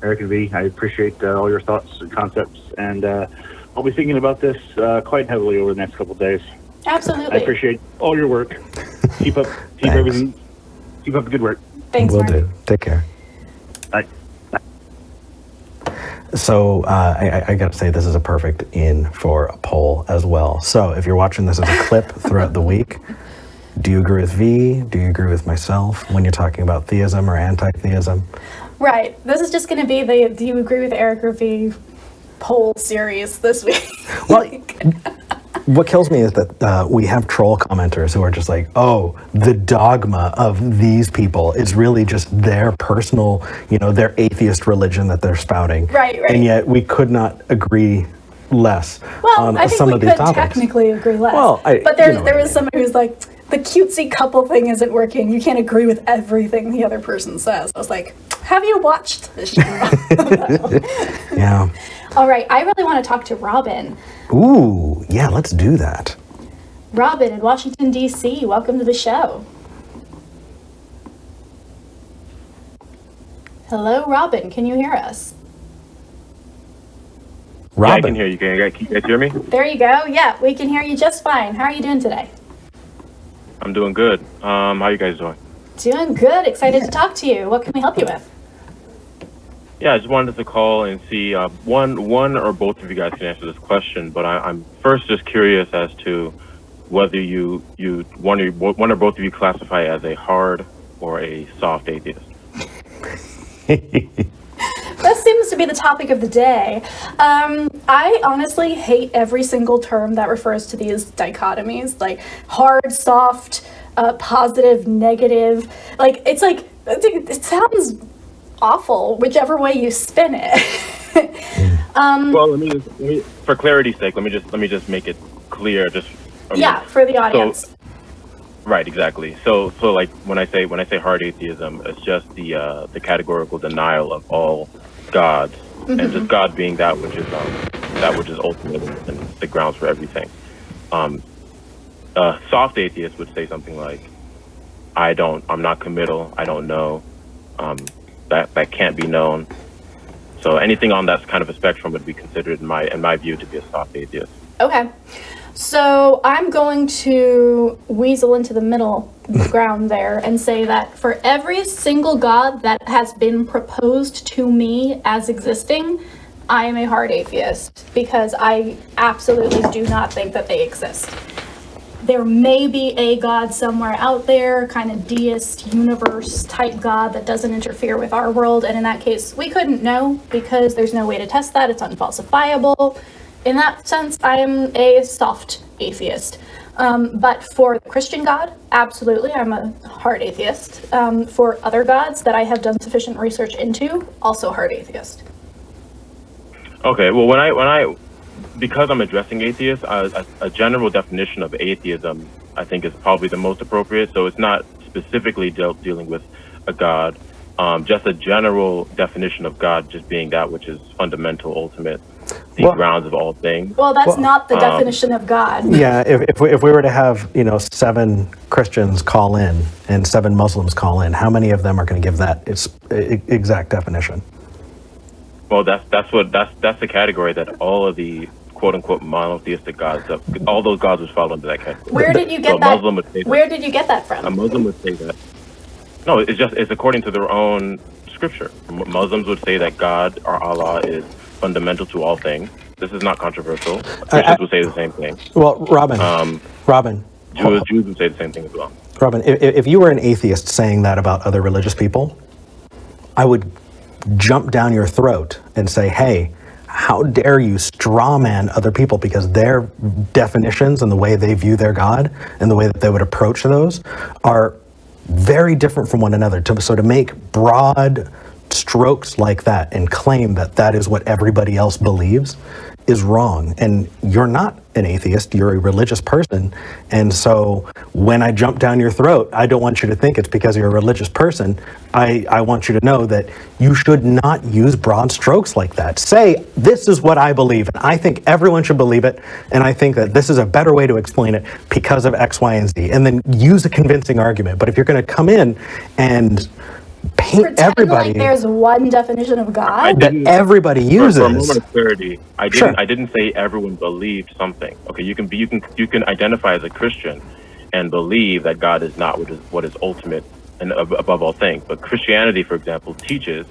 Eric and V. I appreciate all your thoughts and concepts, and I'll be thinking about this quite heavily over the next couple of days. Absolutely. I appreciate all your work. Keep up everything. Keep up the good work. Thanks, Will Mark. do. Take care. Bye. So I got to say, this is a perfect in for a poll as well. So if you're watching this as a clip throughout the week, do you agree with V? Do you agree with myself when you're talking about theism or anti-theism? Right. This is just going to be the Do You Agree with Eric or V poll series this week. Well, what kills me is that we have troll commenters who are just like, oh, the dogma of these people is really just their personal, their atheist religion that they're spouting. Right. And yet we could not agree less on I think some we of these could topics. Technically agree less. Well, but there was somebody who's like, the cutesy couple thing isn't working. You can't agree with everything the other person says. I was like, have you watched this show? Yeah. All right. I really want to talk to Robin. Ooh, yeah, let's do that. Robin in Washington, D.C., welcome to the show. Hello, Robin. Can you hear us? Robin. Yeah, I can hear you. Can you guys hear me? There you go. Yeah, we can hear you just fine. How are you doing today? I'm doing good. How are you guys doing? Doing good. Excited to talk to you. What can we help you with? Yeah, I just wanted to call and see one or both of you guys can answer this question, but I'm first just curious as to whether you one or both of you classify as a hard or a soft atheist. That seems to be the topic of the day. I honestly hate every single term that refers to these dichotomies, like hard, soft, positive, negative. It sounds awful, whichever way you spin it. Well, let me, for clarity's sake, let me just make it clear. For the audience. Right, exactly. So like when I say hard atheism, it's just the categorical denial of all gods, and just God being that which is ultimate and the grounds for everything. Soft atheists would say something like, I'm not committal, I don't know, that can't be known. So anything on that kind of a spectrum would be considered, in my view, to be a soft atheist. Okay. So I'm going to weasel into the middle ground there and say that for every single God that has been proposed to me as existing, I am a hard atheist because I absolutely do not think that they exist. There may be a God somewhere out there, kind of deist universe type God that doesn't interfere with our world. And in that case, we couldn't know because there's no way to test that. It's unfalsifiable. In that sense, I am a soft atheist. But for the Christian God, absolutely, I'm a hard atheist. For other gods that I have done sufficient research into, also hard atheist. Okay, well, because I'm addressing atheists, a general definition of atheism, I think, is probably the most appropriate. So it's not specifically dealing with a God, just a general definition of God just being that which is fundamental, ultimate, the grounds of all things. Well, that's not the definition of God. Yeah, if we were to have 7 Christians call in and 7 Muslims call in, how many of them are going to give that exact definition? Well, that's the category that all of the quote unquote monotheistic gods, all those gods would fall into that category. Where did you get that? Where did you get that from? A Muslim would say that. No, it's according to their own scripture. Muslims would say that God or Allah is fundamental to all things. This is not controversial. Christians would say the same thing. Well, Robin, Jews would say the same thing as well. Robin, if you were an atheist saying that about other religious people, I would jump down your throat and say, hey, how dare you straw man other people, because their definitions and the way they view their God and the way that they would approach those are very different from one another. So to make broad strokes like that and claim that that is what everybody else believes is wrong. And you're not an atheist, you're a religious person. And so when I jump down your throat, I don't want you to think it's because you're a religious person. I want you to know that you should not use broad strokes like that. Say, this is what I believe, and I think everyone should believe it, and I think that this is a better way to explain it because of X, Y, and Z, and then use a convincing argument. But if you're going to come in and paint Pretend everybody like there's one definition of God that everybody uses. For a moment of clarity, I didn't say everyone believed something. Okay, you can identify as a Christian and believe that God is not what is ultimate and above all things. But Christianity, for example, teaches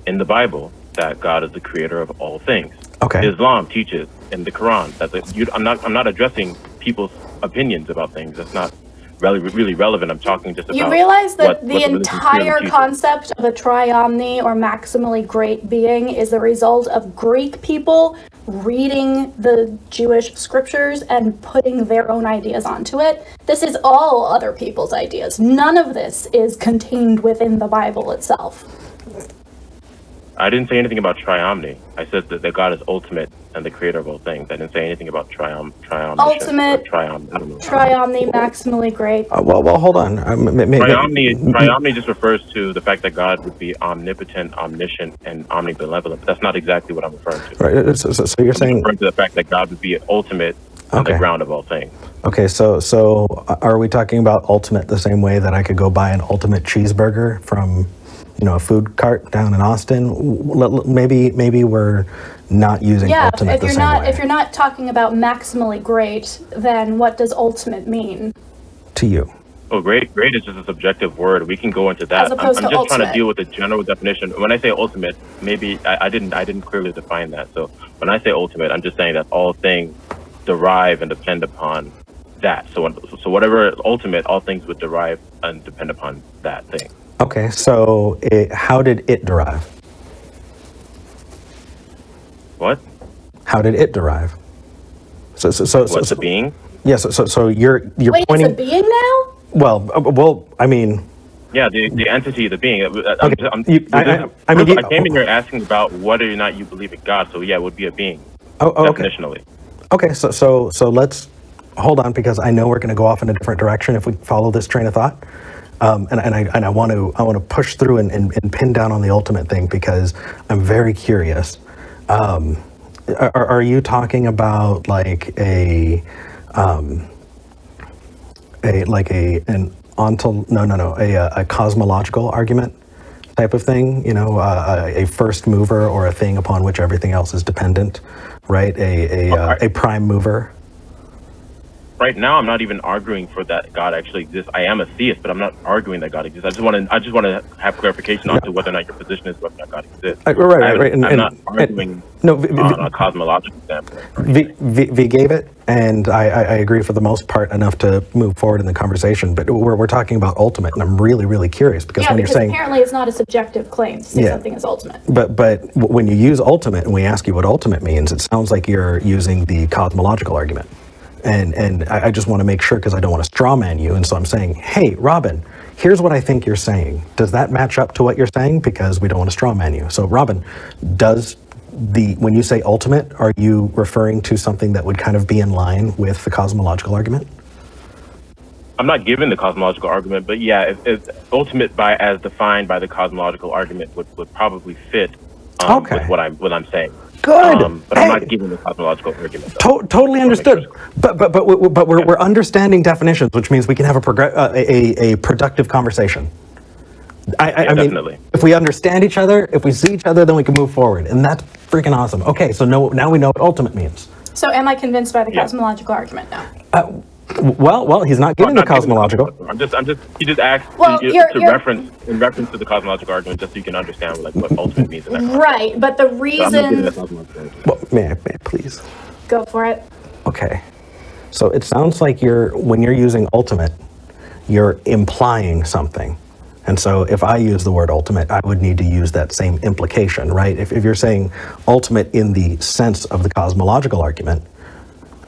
in the Bible that God is the creator of all things. Okay. Islam teaches in the Quran that I'm not addressing people's opinions about things. That's not really relevant. I'm talking just about. You realize that the religion entire clearly concept of a triomni or maximally great being is the result of Greek people reading the Jewish scriptures and putting their own ideas onto it. This is all other people's ideas. None of this is contained within the Bible itself. I didn't say anything about triomni. I said that God is ultimate and the creator of all things. I didn't say anything about triomni. Ultimate, triomni, maximally great. Well, hold on. Triomni just refers to the fact that God would be omnipotent, omniscient, and omnibenevolent. That's not exactly what I'm referring to. Right. So you're saying referring to the fact that God would be ultimate and the ground of all things. Okay, so are we talking about ultimate the same way that I could go buy an ultimate cheeseburger from a food cart down in Austin? Maybe we're not using ultimate the same way. If you're not talking about maximally great, then what does ultimate mean to you? Oh, great is just a subjective word. We can go into that. I'm just trying to deal with the general definition. When I say ultimate, maybe I didn't clearly define that. So when I say ultimate, I'm just saying that all things derive and depend upon that. So whatever is ultimate, all things would derive and depend upon that thing. Okay, so how did it derive? What? How did it derive? What's a being? Yes. Yeah, so you're Wait, pointing. It's a being now? Well, I mean. Yeah, the entity, the being. I came in here asking about whether or not you believe in God. So yeah, it would be a being. Definitionally. Okay, so let's hold on, because I know we're going to go off in a different direction if we follow this train of thought. And I want to push through and pin down on the ultimate thing because I'm very curious. Are you talking about like a cosmological argument type of thing? You know, a first mover or a thing upon which everything else is dependent, right? A prime mover. Right now, I'm not even arguing for that God actually exists. I am a theist, but I'm not arguing that God exists. I just want to have clarification on to whether or not your position is whether or not God exists. Right. I'm not arguing on a cosmological standpoint. V gave it, and I agree for the most part enough to move forward in the conversation. But we're talking about ultimate, and I'm really, really curious because when you're saying apparently it's not a subjective claim to say something is ultimate. But when you use ultimate, and we ask you what ultimate means, it sounds like you're using the cosmological argument. And I just want to make sure because I don't want to straw man you. And so I'm saying, hey, Robin, here's what I think you're saying. Does that match up to what you're saying? Because we don't want to straw man you. So Robin, when you say ultimate, are you referring to something that would kind of be in line with the cosmological argument? I'm not giving the cosmological argument, but yeah, if ultimate as defined by the cosmological argument would probably fit with what I'm saying. Good. But I'm not giving the cosmological argument. Totally understood. But we're understanding definitions, which means we can have a productive conversation. I mean, definitely. If we understand each other, if we see each other, then we can move forward, and that's freaking awesome. Okay, so now we know what ultimate means. So am I convinced by the cosmological argument now? Well, he's not giving the cosmological. He just asked in reference to the cosmological argument, just so you can understand what ultimate means. Right, but the reason. Well, may I please? Go for it. Okay, so it sounds like when you're using ultimate, you're implying something. And so if I use the word ultimate, I would need to use that same implication, right? If you're saying ultimate in the sense of the cosmological argument,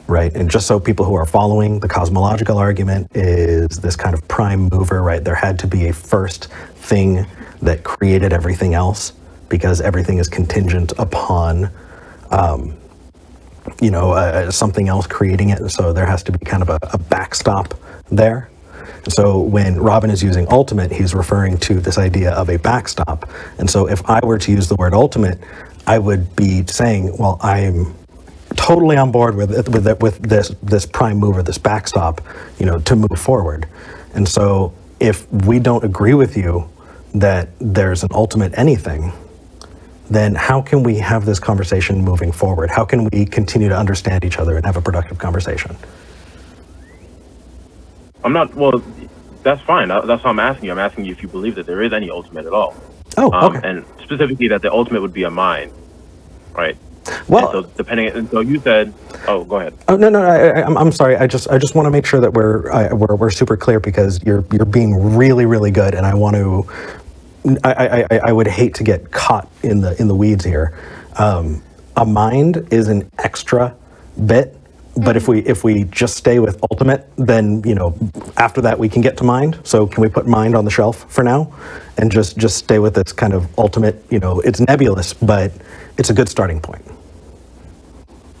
right? And just so people who are following, the cosmological argument is this kind of prime mover, right? There had to be a first thing that created everything else because everything is contingent upon, something else creating it. So there has to be kind of a backstop there. So when Robin is using ultimate, he's referring to this idea of a backstop. And so if I were to use the word ultimate, I would be saying, well, I'm totally on board with this prime mover, this backstop, to move forward. And so if we don't agree with you that there's an ultimate anything, then how can we have this conversation moving forward? How can we continue to understand each other and have a productive conversation? That's fine. That's what I'm asking you. I'm asking you if you believe that there is any ultimate at all. Oh, okay. And specifically that the ultimate would be a mind, right? Well, and so you said, oh, go ahead. Oh, no, I'm sorry. I just want to make sure that we're super clear because you're being really, really good, and I want to. I would hate to get caught in the weeds here. A mind is an extra bit, but if we just stay with ultimate, then after that we can get to mind. So can we put mind on the shelf for now, and just stay with this kind of ultimate? It's nebulous, but it's a good starting point.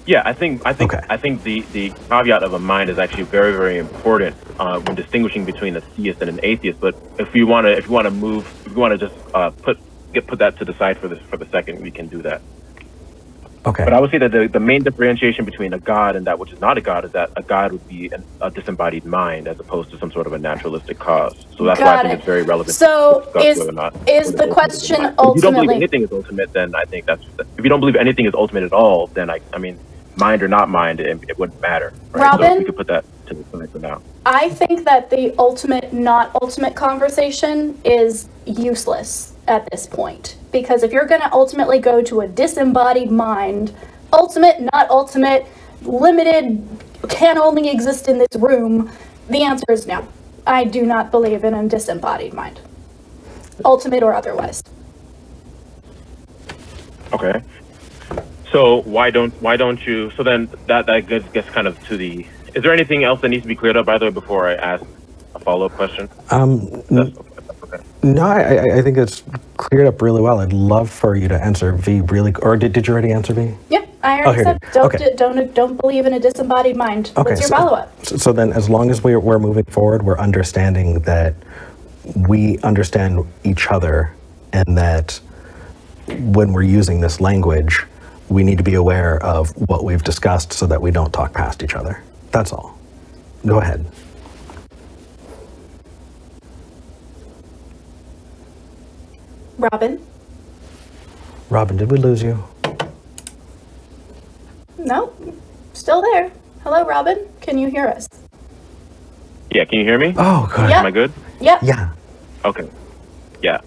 Yeah, I think the caveat of a mind is actually very, very important when distinguishing between a theist and an atheist. But if you want to just put that to the side for the second, we can do that. Okay. But I would say that the main differentiation between a god and that which is not a god is that a god would be a disembodied mind as opposed to some sort of a naturalistic cause. So that's why I think it's very relevant. So to discuss whether or not is the question ultimately? If you don't believe ultimately? anything is ultimate, then I think that's. If you don't believe anything is ultimate at all, then I mean, mind or not mind, it wouldn't matter. Right? Robin? So we could put that to the side for now. I think that the ultimate, not ultimate conversation is useless at this point. Because if you're going to ultimately go to a disembodied mind, ultimate, not ultimate, limited, can only exist in this room, the answer is no. I do not believe in a disembodied mind, ultimate or otherwise. Okay. So why don't you? So then that gets kind of to the. Is there anything else that needs to be cleared up, by the way, before I ask a follow-up question? No, I think it's cleared up really well. I'd love for you to answer V really, or did you already answer V? Yeah, I already said Okay. don't believe in a disembodied mind. Okay, What's your follow-up? So then as long as we're moving forward, we're understanding that we understand each other, and that when we're using this language, we need to be aware of what we've discussed so that we don't talk past each other. That's all. Go ahead. Robin? Robin, did we lose you? No, still there. Hello, Robin. Can you hear us? Yeah, can you hear me? Oh, good. Yep. Am I good? Yep. Yeah. Okay. Yeah.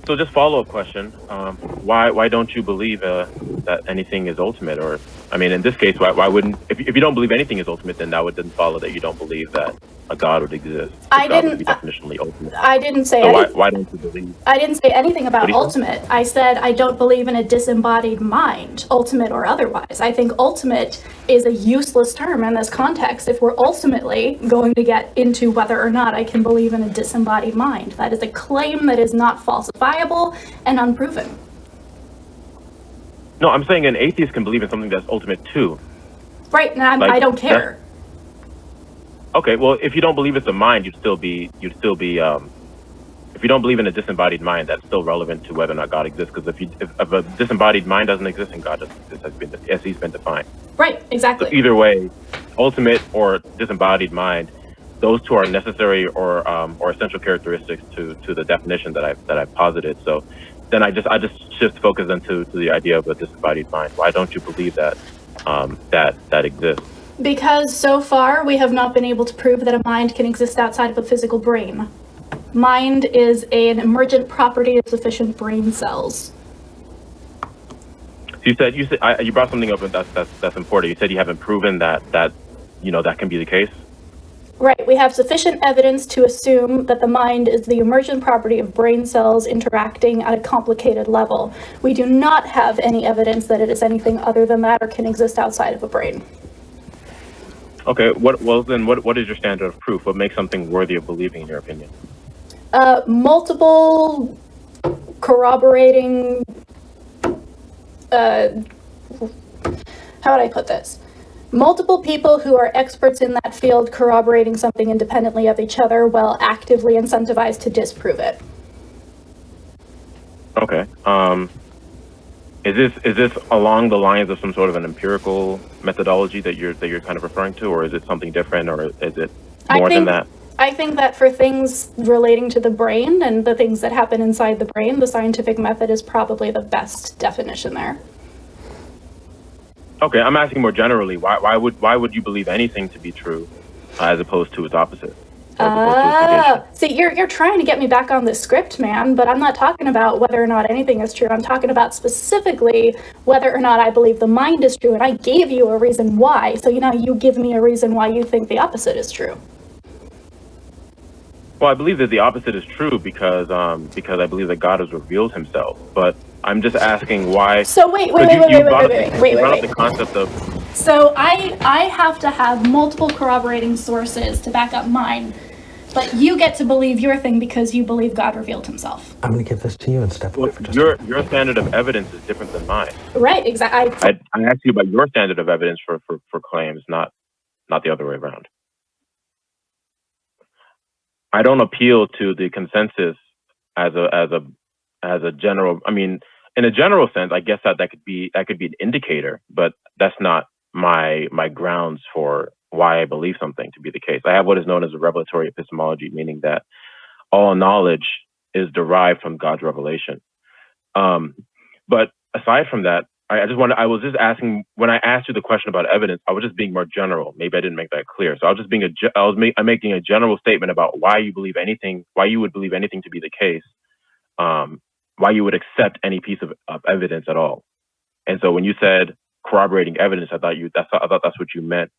So just follow-up question. Why don't you believe that anything is ultimate? Or, I mean, in this case, why wouldn't, if you don't believe anything is ultimate, then that didn't follow that you don't believe that a God would exist. I God would didn't- be definitionally ultimate. I didn't say So anything. why don't you believe? I didn't say anything about What do you say? ultimate. I said I don't believe in a disembodied mind, ultimate or otherwise. I think ultimate is a useless term in this context if we're ultimately going to get into whether or not I can believe in a disembodied mind. That is a claim that is not falsifiable and unproven. No, I'm saying an atheist can believe in something that's ultimate too. Right, and Like, I don't care. Okay, well, if you don't believe it's a mind, you'd still be, if you don't believe in a disembodied mind, that's still relevant to whether or not God exists. Because if a disembodied mind doesn't exist, then God doesn't exist, as he's been defined. Right, exactly. So either way, ultimate or disembodied mind, those two are necessary or essential characteristics to the definition that I posited. So then I just shift focus into the idea of a disembodied mind. Why don't you believe that that exists? Because so far we have not been able to prove that a mind can exist outside of a physical brain. Mind is an emergent property of sufficient brain cells. You said you brought something up that's important. You said you haven't proven that that can be the case. Right, we have sufficient evidence to assume that the mind is the emergent property of brain cells interacting at a complicated level. We do not have any evidence that it is anything other than that or can exist outside of a brain. Okay, what is your standard of proof? What makes something worthy of believing, in your opinion? Multiple corroborating, how would I put this? Multiple people who are experts in that field corroborating something independently of each other while actively incentivized to disprove it. Okay. Is this along the lines of some sort of an empirical methodology that you're kind of referring to, or is it something different, or is it more than that? I think that for things relating to the brain and the things that happen inside the brain, the scientific method is probably the best definition there. Okay, I'm asking more generally. Why would you believe anything to be true, as opposed to its opposite? See, you're trying to get me back on the script, man, but I'm not talking about whether or not anything is true. I'm talking about specifically whether or not I believe the mind is true, and I gave you a reason why. So you give me a reason why you think the opposite is true. Well, I believe that the opposite is true because I believe that God has revealed himself. But I'm just asking why. So wait. You brought up the concept of. So I have to have multiple corroborating sources to back up mine, but you get to believe your thing because you believe God revealed himself. I'm going to give this to you and step away for just Your standard of evidence is different than mine. Right, exactly. I asked you about your standard of evidence for claims, not the other way around. I don't appeal to the consensus as a general. I mean, in a general sense, I guess that could be an indicator, but that's not my grounds for why I believe something to be the case. I have what is known as a revelatory epistemology, meaning that all knowledge is derived from God's revelation. But aside from that, I was just asking, when I asked you the question about evidence, I was just being more general. Maybe I didn't make that clear. So I was just I'm making a general statement about why you would believe anything to be the case, why you would accept any piece of evidence at all. And so when you said corroborating evidence, I thought that's what you meant.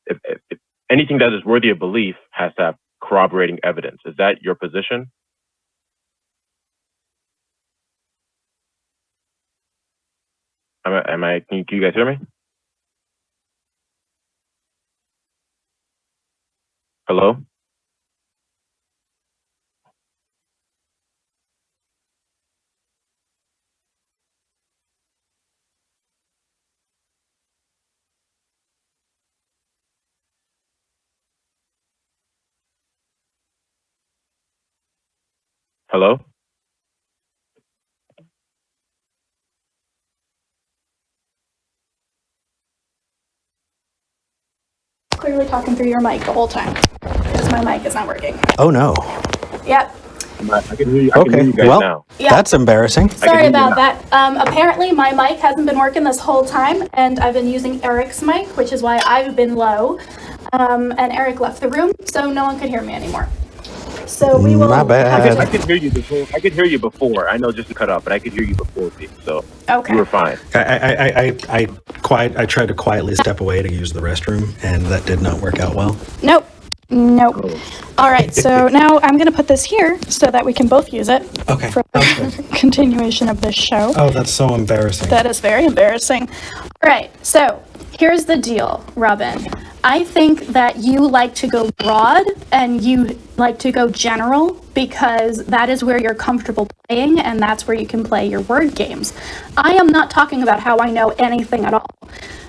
If anything that is worthy of belief has to have corroborating evidence. Is that your position? Can you guys hear me? Hello? Hello? Clearly talking through your mic the whole time because my mic is not working. Oh no. Yep. I can hear you. I can hear Okay. you guys Well, now. Yeah. that's embarrassing. Sorry hear you about now. that. Apparently my mic hasn't been working this whole time, and I've been using Eric's mic, which is why I've been low. And Eric left the room, so no one could hear me anymore. So we will My have bad. I to. could hear you before. I could hear you before. I know just to cut off, but I could hear you before, Pete. So Okay. you were fine. I tried to quietly step away to use the restroom, and that did not work out well. Nope. All right, so now I'm going to put this here so that we can both use it Okay. for the continuation of this show. Oh, that's so embarrassing. That is very embarrassing. All right, so here's the deal, Robin. I think that you like to go broad and you like to go general because that is where you're comfortable playing and that's where you can play your word games. I am not talking about how I know anything at all.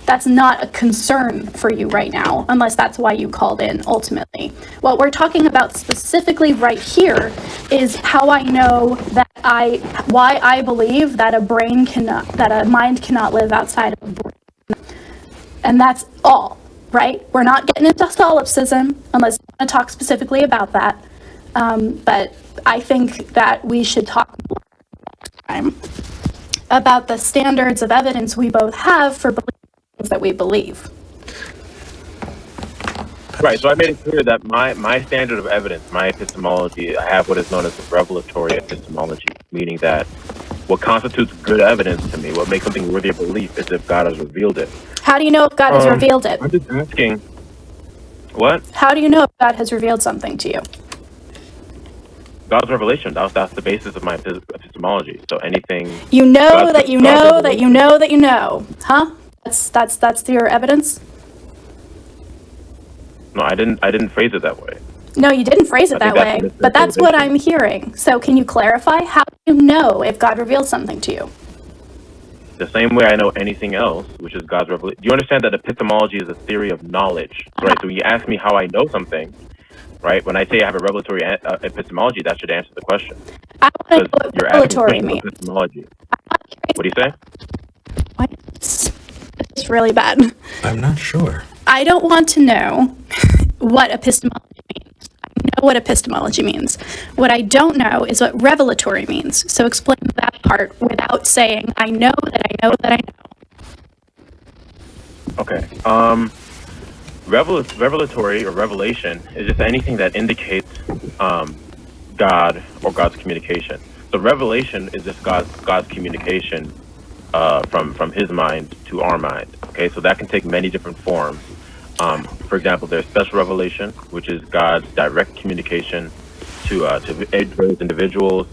That's not a concern for you right now, unless that's why you called in ultimately. What we're talking about specifically right here is how I know why I believe that a mind cannot live outside of a brain. And that's all, right? We're not getting into solipsism unless you want to talk specifically about that. But I think that we should talk more next time about the standards of evidence we both have for believing that we believe. Right. So I made it clear that my standard of evidence, my epistemology, I have what is known as a revelatory epistemology, meaning that what constitutes good evidence to me, what makes something worthy of belief, is if God has revealed it. How do you know if God has revealed it? I'm just asking. What? How do you know if God has revealed something to you? God's revelation. That's the basis of my epistemology. So anything. You know God's- that you God's know that revelation. you know that you know, huh? That's your evidence? No, I didn't phrase it that way. No, you didn't phrase it I that think way, that's but that's what I'm misinterpretation. hearing. So can you clarify? How do you know if God revealed something to you? The same way I know anything else, which is God's revelation. Do you understand that epistemology is a theory of knowledge, right? So when you ask me how I know something, right? When I say I have a revelatory epistemology, that should answer the question. I want to know Because what you're asking revelatory questions means. about epistemology. What do you say? It's really bad. I'm not sure. I don't want to know what epistemology means. I know what epistemology means. What I don't know is what revelatory means. So explain that part without saying, I know that I know that I know. Okay. Revelatory or revelation is just anything that indicates God or God's communication. So revelation is just God's communication from His mind to our mind. Okay, so that can take many different forms. For example, there's special revelation, which is God's direct communication to various individuals.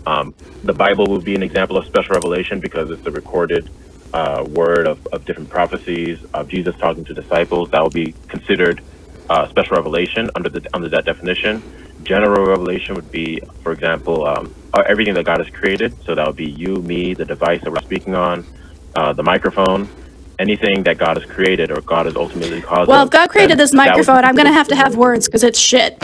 The Bible would be an example of special revelation because it's the recorded word of different prophecies of Jesus talking to disciples. That would be considered special revelation under that definition. General revelation would be, for example, everything that God has created. So that would be you, me, the device that we're speaking on, the microphone, anything that God has created or God has ultimately caused. Well, if God created this microphone, I'm going to have words because it's shit.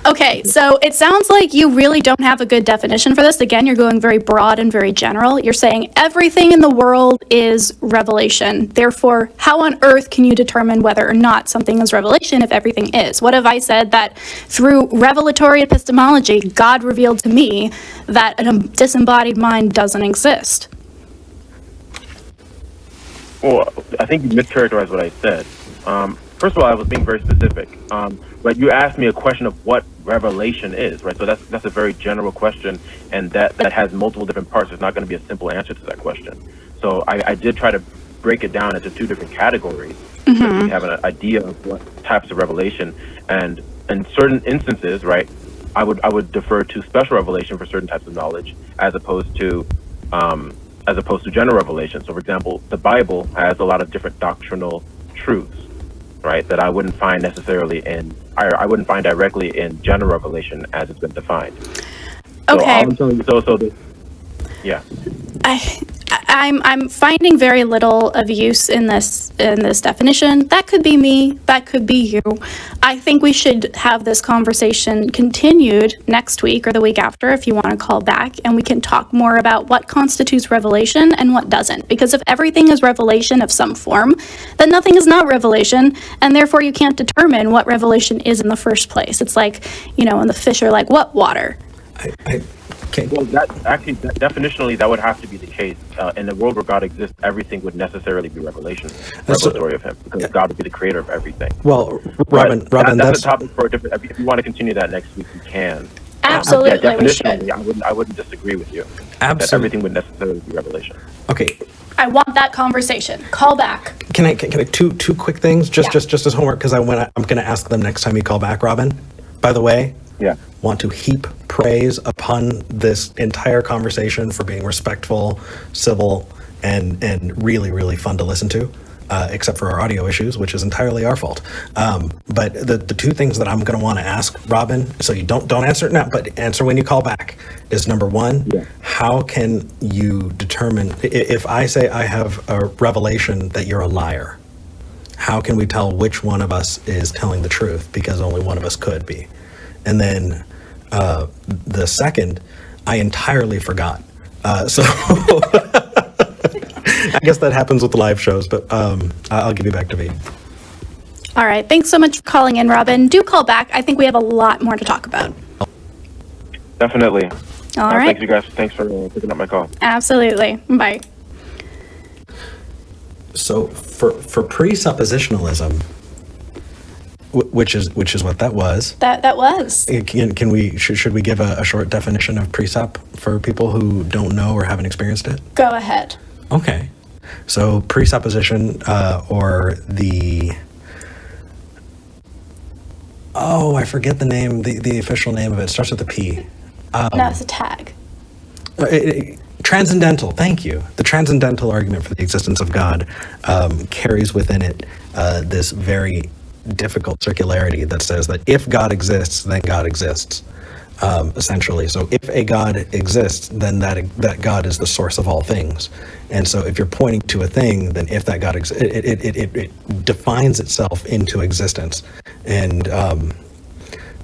Okay, so it sounds like you really don't have a good definition for this. Again, you're going very broad and very general. You're saying everything in the world is revelation. Therefore, how on earth can you determine whether or not something is revelation if everything is? What if I said that through revelatory epistemology, God revealed to me that a disembodied mind doesn't exist? Well, I think you mischaracterized what I said. First of all, I was being very specific. But you asked me a question of what revelation is, right? So that's a very general question, and that has multiple different parts. There's not going to be a simple answer to that question. So I did try to break it down into two different categories, so you have an idea of what types of revelation. And in certain instances, right, I would defer to special revelation for certain types of knowledge, as opposed to general revelation. So, for example, the Bible has a lot of different doctrinal truths, right, that I wouldn't find necessarily I wouldn't find directly in general revelation as it's been defined. Okay. So, yeah. I'm finding very little of use in this definition. That could be me, that could be you. I think we should have this conversation continued next week or the week after if you want to call back, and we can talk more about what constitutes revelation and what doesn't. Because if everything is revelation of some form, then nothing is not revelation, and therefore you can't determine what revelation is in the first place. It's like, when the fish are like, what water? Well, definitionally, that would have to be the case. In the world where God exists, everything would necessarily be revelatory of Him, because God would be the creator of everything. Well, Robin, that's a topic for a different. If you want to continue that next week, we can. Absolutely, definitionally, I wouldn't disagree with you. Absolutely. That everything would necessarily be revelation. Okay. I want that conversation. Call back. Can I two quick things just as homework, because I'm going to ask them next time you call back, Robin. By the way, want to heap praise upon this entire conversation for being respectful, civil, and really, really fun to listen to, except for our audio issues, which is entirely our fault. But the two things that I'm going to want to ask Robin, so you don't answer it now, but answer when you call back, is number one, how can you determine, if I say I have a revelation that you're a liar, how can we tell which one of us is telling the truth? Because only one of us could be. And then the second, I entirely forgot. So I guess that happens with live shows, but I'll give you back to V. All right. Thanks so much for calling in, Robin. Do call back. I think we have a lot more to talk about. Definitely. All right. Thanks, you guys. Thanks for picking up my call. Absolutely. Bye. So for presuppositionalism, which is what that was. That was. Should we give a short definition of presup for people who don't know or haven't experienced it? Go ahead. Okay. So presupposition, or the, I forget the name, the official name of it. It starts with a P. No, it's a tag. Transcendental, thank you. The transcendental argument for the existence of God carries within it this very difficult circularity that says that if God exists, then God exists, essentially. So if a God exists, then that God is the source of all things. And so if you're pointing to a thing, then if that God exists, it defines itself into existence. And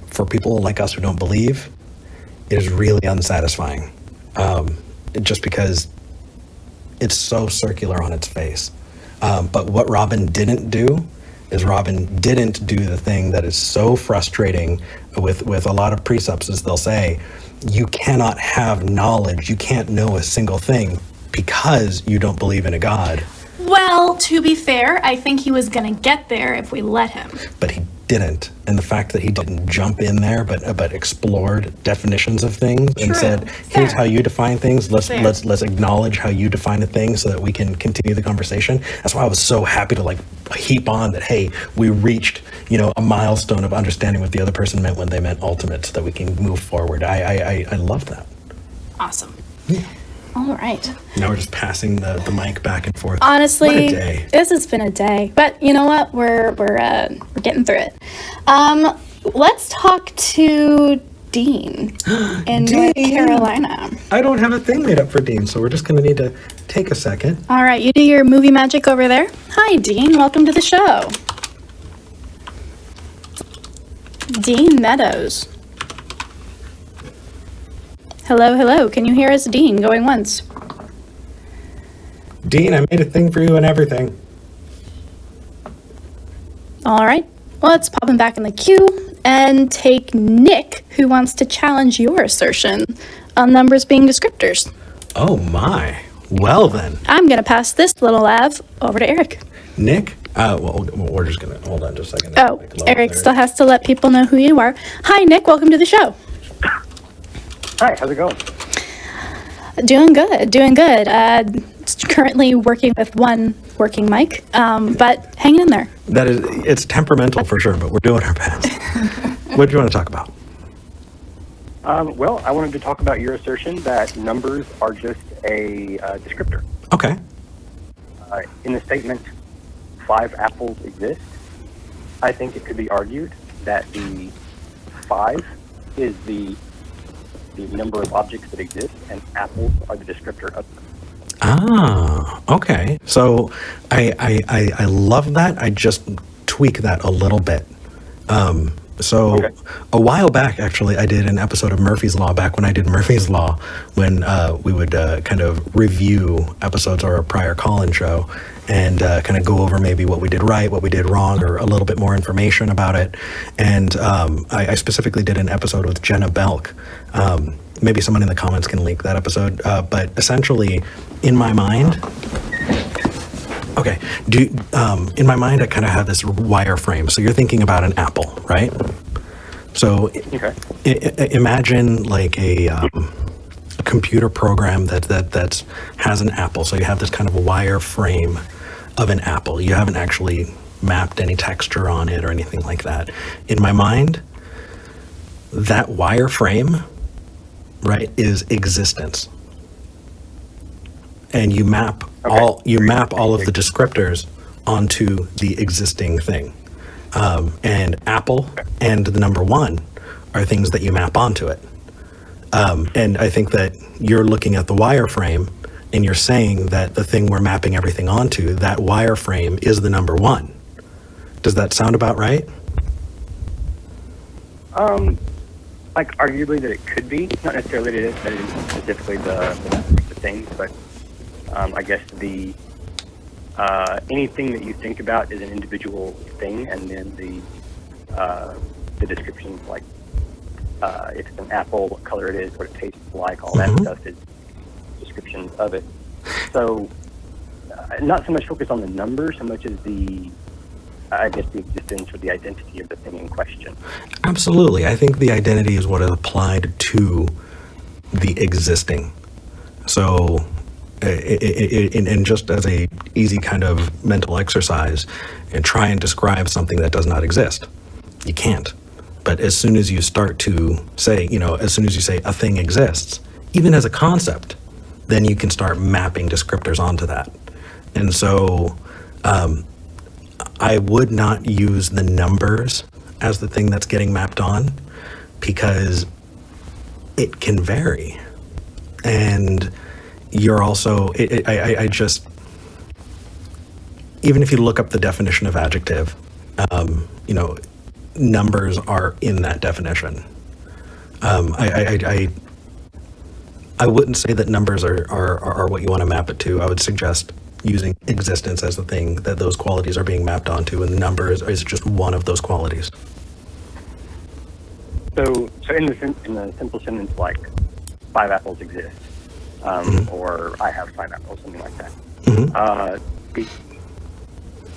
for people like us who don't believe, it is really unsatisfying, just because it's so circular on its face. But what Robin didn't do is Robin didn't do the thing that is so frustrating with a lot of presups, is they'll say, you cannot have knowledge, you can't know a single thing because you don't believe in a God. Well, to be fair, I think he was going to get there if we let him. But he didn't. And the fact that he didn't jump in there, but explored definitions of things and said, here's how you define things. Let's acknowledge how you define a thing so that we can continue the conversation. That's why I was so happy to heap on that, hey, we reached, a milestone of understanding what the other person meant when they meant ultimate, so that we can move forward. I love that. Awesome. Yeah. All right. Now we're just passing the mic back and forth. Honestly, what a day. This has been a day, but you know what? We're getting through it. Let's talk to Dean in North Carolina. I don't have a thing made up for Dean, so we're just going to need to take a second. All right, you do your movie magic over there. Hi, Dean. Welcome to the show. Dean Meadows. Hello. Can you hear us, Dean? Going once. Dean, I made a thing for you and everything. All right. Well, let's pop him back in the queue and take Nick, who wants to challenge your assertion on numbers being descriptors. Oh my. Well then. I'm going to pass this little lav over to Eric. Nick? We're just going to hold on just a second. Oh, Eric still has to let people know who you are. Hi, Nick. Welcome to the show. Hi, how's it going? Doing good. Currently working with one working mic, but hanging in there. It's temperamental for sure, but we're doing our best. What do you want to talk about? Well, I wanted to talk about your assertion that numbers are just a descriptor. Okay. In the statement, 5 apples exist, I think it could be argued that the 5 is the number of objects that exist, and apples are the descriptor of them. Ah, okay. So I love that. I just tweak that a little bit. Okay. A while back, actually, I did an episode of Murphy's Law back when I did Murphy's Law, when we would kind of review episodes of our prior call-in show and kind of go over maybe what we did right, what we did wrong, or a little bit more information about it. And I specifically did an episode with Jenna Belk. Maybe someone in the comments can link that episode. But essentially, in my mind, okay, in my mind, I kind of have this wireframe. So you're thinking about an apple, right? So Okay. imagine like a computer program that has an apple. So you have this kind of a wireframe of an apple. You haven't actually mapped any texture on it or anything like that. In my mind, that wireframe, right, is existence. And you map all of the descriptors onto the existing thing. And apple and the number 1 are things that you map onto it. And I think that you're looking at the wireframe and you're saying that the thing we're mapping everything onto, that wireframe is the number 1. Does that sound about right? Like arguably that it could be, not necessarily that it is specifically the thing, but I guess the anything that you think about is an individual thing, and then the descriptions, like if it's an apple, what color it is, what it tastes like, all that stuff is descriptions of it. So not so much focused on the number, so much as the existence or the identity of the thing in question. Absolutely. I think the identity is what is applied to the existing. So, and just as a easy kind of mental exercise, and try and describe something that does not exist. You can't. But as soon as you start to say, as soon as you say a thing exists, even as a concept, then you can start mapping descriptors onto that. And so, I would not use the numbers as the thing that's getting mapped on, because it can vary. And you're also, even if you look up the definition of adjective, numbers are in that definition. I wouldn't say that numbers are what you want to map it to. I would suggest using existence as the thing that those qualities are being mapped onto, and the number is just one of those qualities. So in the simple sentence, like 5 apples exist, or I have 5 apples, something like that.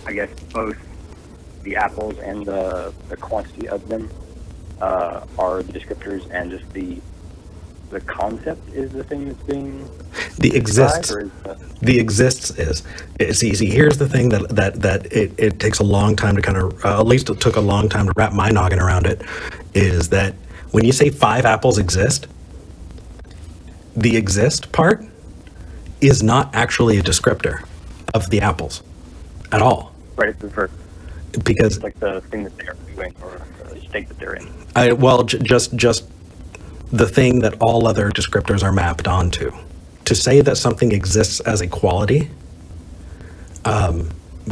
I guess both the apples and the quantity of them are the descriptors, and just the concept is the thing that's being the exists. described, or The exists is. See, here's the thing that it takes a long time to kind of, at least it took a long time to wrap my noggin around it, is that when you say 5 apples exist, the exist part is not actually a descriptor of the apples at all. right? It's the verb. Because, It's like the thing that they are doing, or the state that they're in. just the thing that all other descriptors are mapped onto. To say that something exists as a quality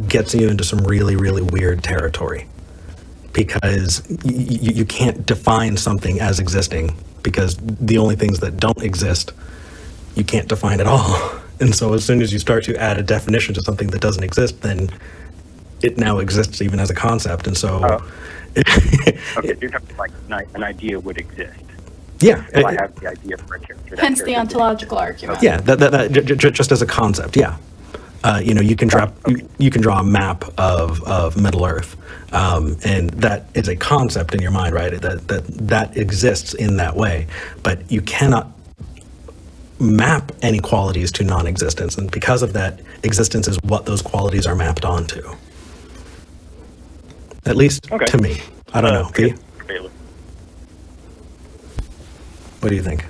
gets you into some really, really weird territory, because you can't define something as existing, because the only things that don't exist, you can't define at all. And so as soon as you start to add a definition to something that doesn't exist, then it now exists even as a concept. And so... Okay, you're talking like an idea would exist. Yeah. If I have the idea for a character. that Hence the character ontological argument. Yeah, just as a concept, yeah. You can draw a map of Middle Earth, and that is a concept in your mind, right? That exists in that way, but you cannot map any qualities to non-existence, and because of that, existence is what those qualities are mapped onto. At least Okay. to me. I don't know. yeah, V? What do you think?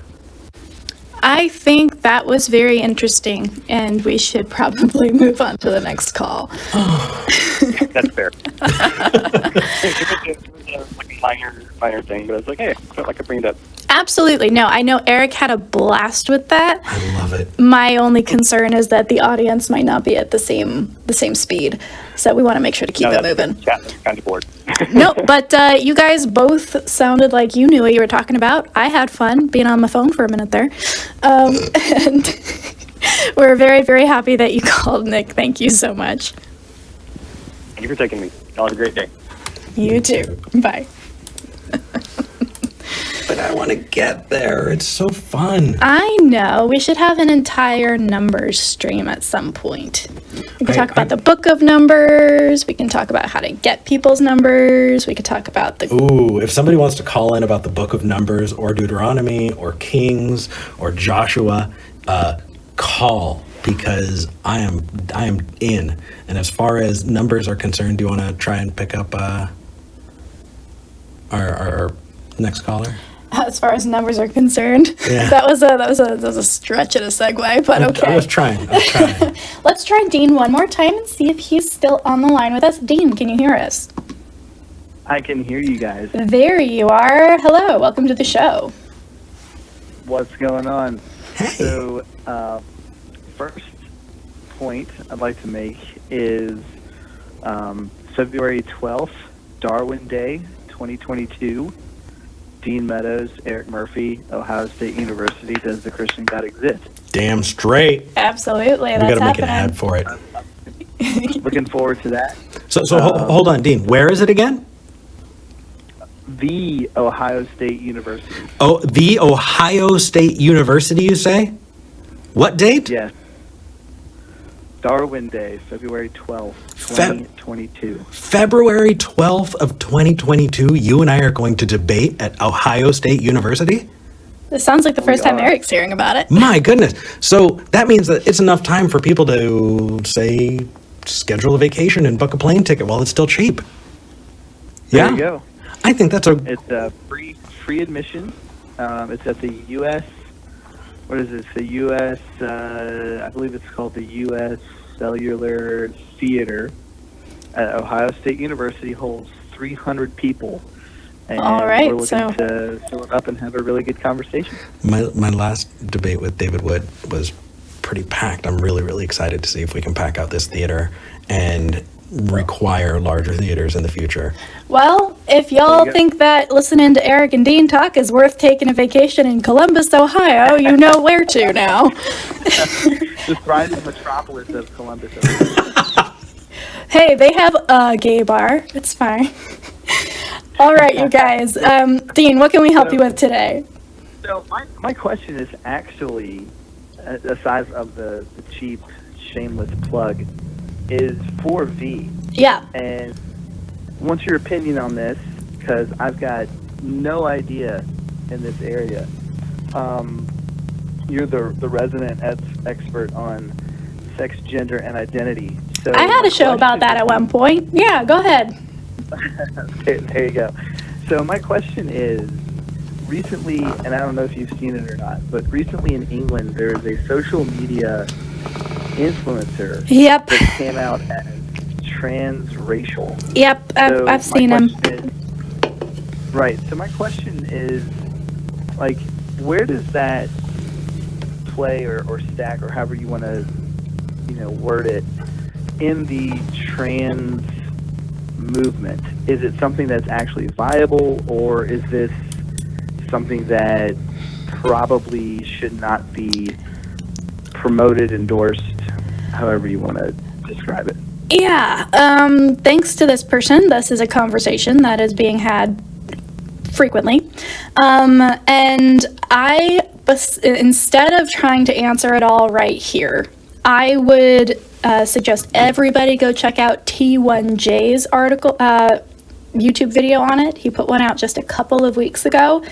I think that was very interesting, and we should probably move on to the next call. That's fair. It was like a minor thing, but I was like, hey, I felt like I bring it up. Absolutely. No, I know Eric had a blast with that. I love it. My only concern is that the audience might not be at the same speed. So we want to make sure to keep it moving. Kind of bored. No, but you guys both sounded like you knew what you were talking about. I had fun being on my phone for a minute there. And we're very, very happy that you called, Nick. Thank you so much. Thank you for taking me. Y'all have a great day. You too. Bye. But I want to get there. It's so fun. I know. We should have an entire numbers stream at some point. We can talk about the book of numbers. We can talk about how to get people's numbers. We could talk about the... Ooh, if somebody wants to call in about the book of Numbers or Deuteronomy or Kings or Joshua, call, because I am in. And as far as numbers are concerned, do you want to try and pick up our next caller? As far as numbers are concerned, Yeah. that was a stretch and a segue, but okay. I was trying. Let's try Dean one more time and see if he's still on the line with us. Dean, can you hear us? I can hear you guys. There you are. Hello, welcome to the show. What's going on? Hey. So, first point I'd like to make is February 12th, Darwin Day, 2022. Dean Meadows, Eric Murphy, Ohio State University. Does the Christian God exist? Damn straight. Absolutely, We that's got to make an happening. ad for it. Looking forward to that. So hold on, Dean. Where is it again? The Ohio State University. Oh, the Ohio State University, you say? What date? Yes. Darwin Day, February 12th, 2022. February 12th of 2022, you and I are going to debate at Ohio State University? This sounds like the first time are. Eric's hearing about it. My goodness. So that means that it's enough time for people to, say, schedule a vacation and book a plane ticket while it's still cheap. There Yeah. you go. I think that's a... It's free admission. It's at the U.S. What is it? It's the U.S. I believe it's called the U.S. Cellular Theater at Ohio State University. Holds 300 people. And All right, we're looking so- to fill it up and have a really good conversation. My last debate with David Wood was pretty packed. I'm really, really excited to see if we can pack out this theater and require larger theaters in the future. Well, if y'all think that listening to Eric and Dean talk is worth taking a vacation in Columbus, Ohio, you know where to now. The thriving metropolis of Columbus. Ohio. Hey, they have a gay bar. It's fine. All right, you guys. Dean, what can we help you with today? So my question is actually, aside of the cheap, shameless plug, is for V. Yeah. And what's your opinion on this? Because I've got no idea in this area. You're the resident expert on sex, gender, and identity. So I had my a show about question that at one point. Yeah, go ahead. There you go. So my question is, recently, and I don't know if you've seen it or not, but recently in England, there is a social media influencer Yep. that came out as transracial. Yep, So I've seen him. Right. So my question is, like, where does that play or stack, or however you want to, word it, in the trans movement? Is it something that's actually viable, or is this something that probably should not be promoted, endorsed, however you want to describe it? Yeah, thanks to this person, this is a conversation that is being had frequently. And instead of trying to answer it all right here, I would suggest everybody go check out T1J's article, YouTube video on it. He put one out just a couple of weeks ago.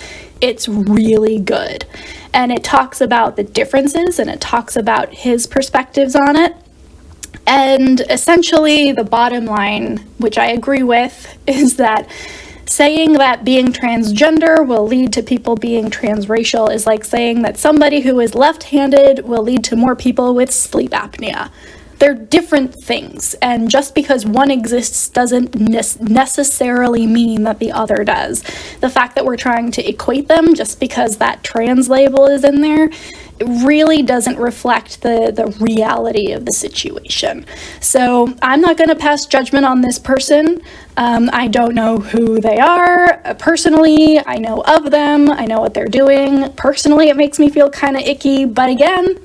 It's really good. And it talks about the differences and it talks about his perspectives on it. And essentially the bottom line, which I agree with, is that saying that being transgender will lead to people being transracial is like saying that somebody who is left-handed will lead to more people with sleep apnea. they're different things, and just because one exists doesn't necessarily mean that the other does. The fact that we're trying to equate them just because that trans label is in there, it really doesn't reflect the reality of the situation. So I'm not going to pass judgment on this person. I don't know who they are personally. I know of them. I know what they're doing. Personally, it makes me feel kind of icky, but again,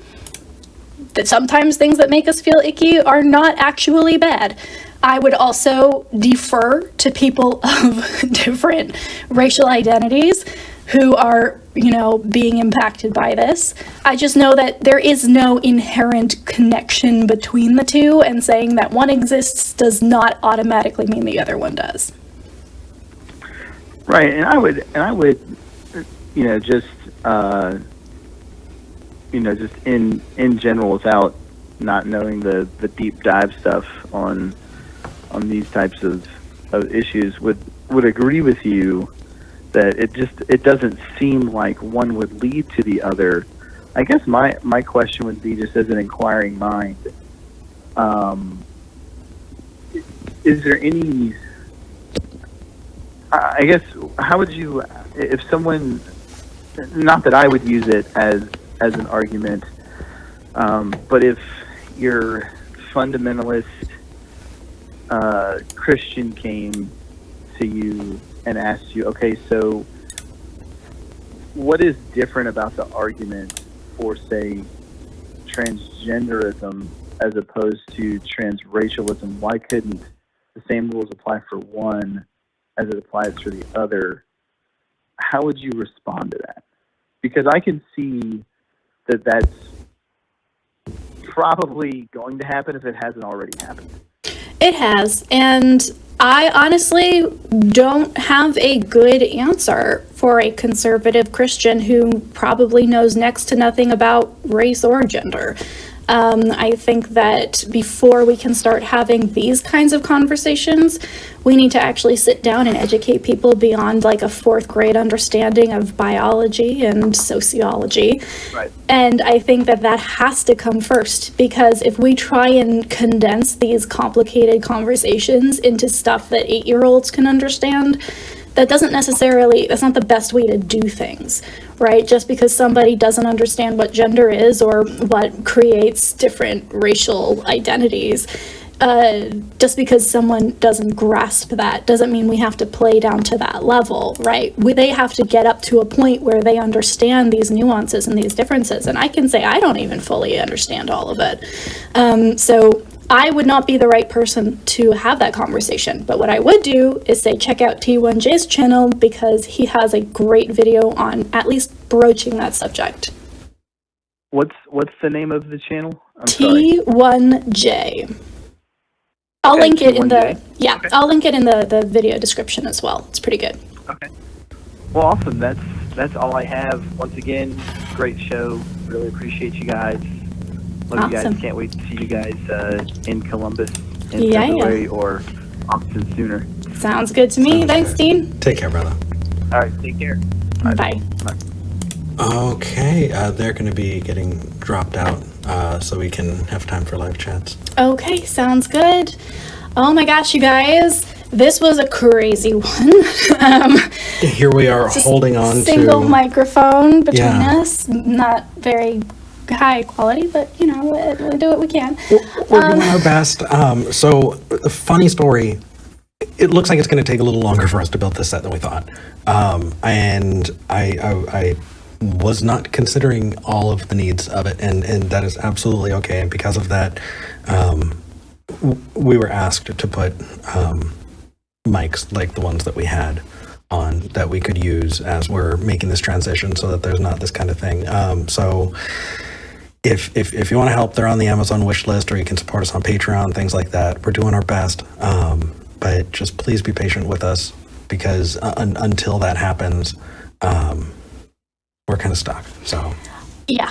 that sometimes things that make us feel icky are not actually bad. I would also defer to people of different racial identities who are, being impacted by this. I just know that there is no inherent connection between the two, and saying that one exists does not automatically mean the other one does. Right, and I would, just in general, without not knowing the deep dive stuff on these types of issues, would agree with you that it doesn't seem like one would lead to the other. I guess my question would be, just as an inquiring mind, is there any, I guess, how would you, if someone, not that I would use it as an argument, but if your fundamentalist Christian came to you and asked you, okay, so what is different about the argument for, say, transgenderism as opposed to transracialism? Why couldn't the same rules apply for one as it applies for the other? How would you respond to that? Because I can see that that's probably going to happen if it hasn't already happened. It has, and I honestly don't have a good answer for a conservative Christian who probably knows next to nothing about race or gender. I think that before we can start having these kinds of conversations, we need to actually sit down and educate people beyond like a fourth grade understanding of biology and sociology. Right. And I think that has to come first, because if we try and condense these complicated conversations into stuff that 8-year-olds can understand, that's not the best way to do things, right? Just because somebody doesn't understand what gender is or what creates different racial identities, just because someone doesn't grasp that doesn't mean we have to play down to that level, right? They have to get up to a point where they understand these nuances and these differences. And I can say I don't even fully understand all of it. So I would not be the right person to have that conversation. But what I would do is say, check out T1J's channel, because he has a great video on at least broaching that subject. What's the name of the channel? I'm sorry. T1J. I'll link it in I'll link it in the video description as well. It's pretty good. Okay. Well, awesome. That's all I have. Once again, great show. Really appreciate you guys. Love you guys. Can't wait to see you guys in Columbus in February or Austin sooner. Sounds good to me. Thanks, Dean. Take care, brother. All right. Take care. Bye. Bye. Okay, they're going to be getting dropped out so we can have time for live chats. Okay, sounds good. Oh my gosh, you guys. This was a crazy one. Here we are holding on to single microphone between us. Not very high quality, but we'll do what we can. We're doing our best. So, a funny story. It looks like it's going to take a little longer for us to build this set than we thought. And I was not considering all of the needs of it, and that is absolutely okay. And because of that, we were asked to put mics like the ones that we had on that we could use as we're making this transition, so that there's not this kind of thing. So if you want to help, they're on the Amazon wish list, or you can support us on Patreon, things like that. We're doing our best, but just please be patient with us, because until that happens, we're kind of stuck. So yeah,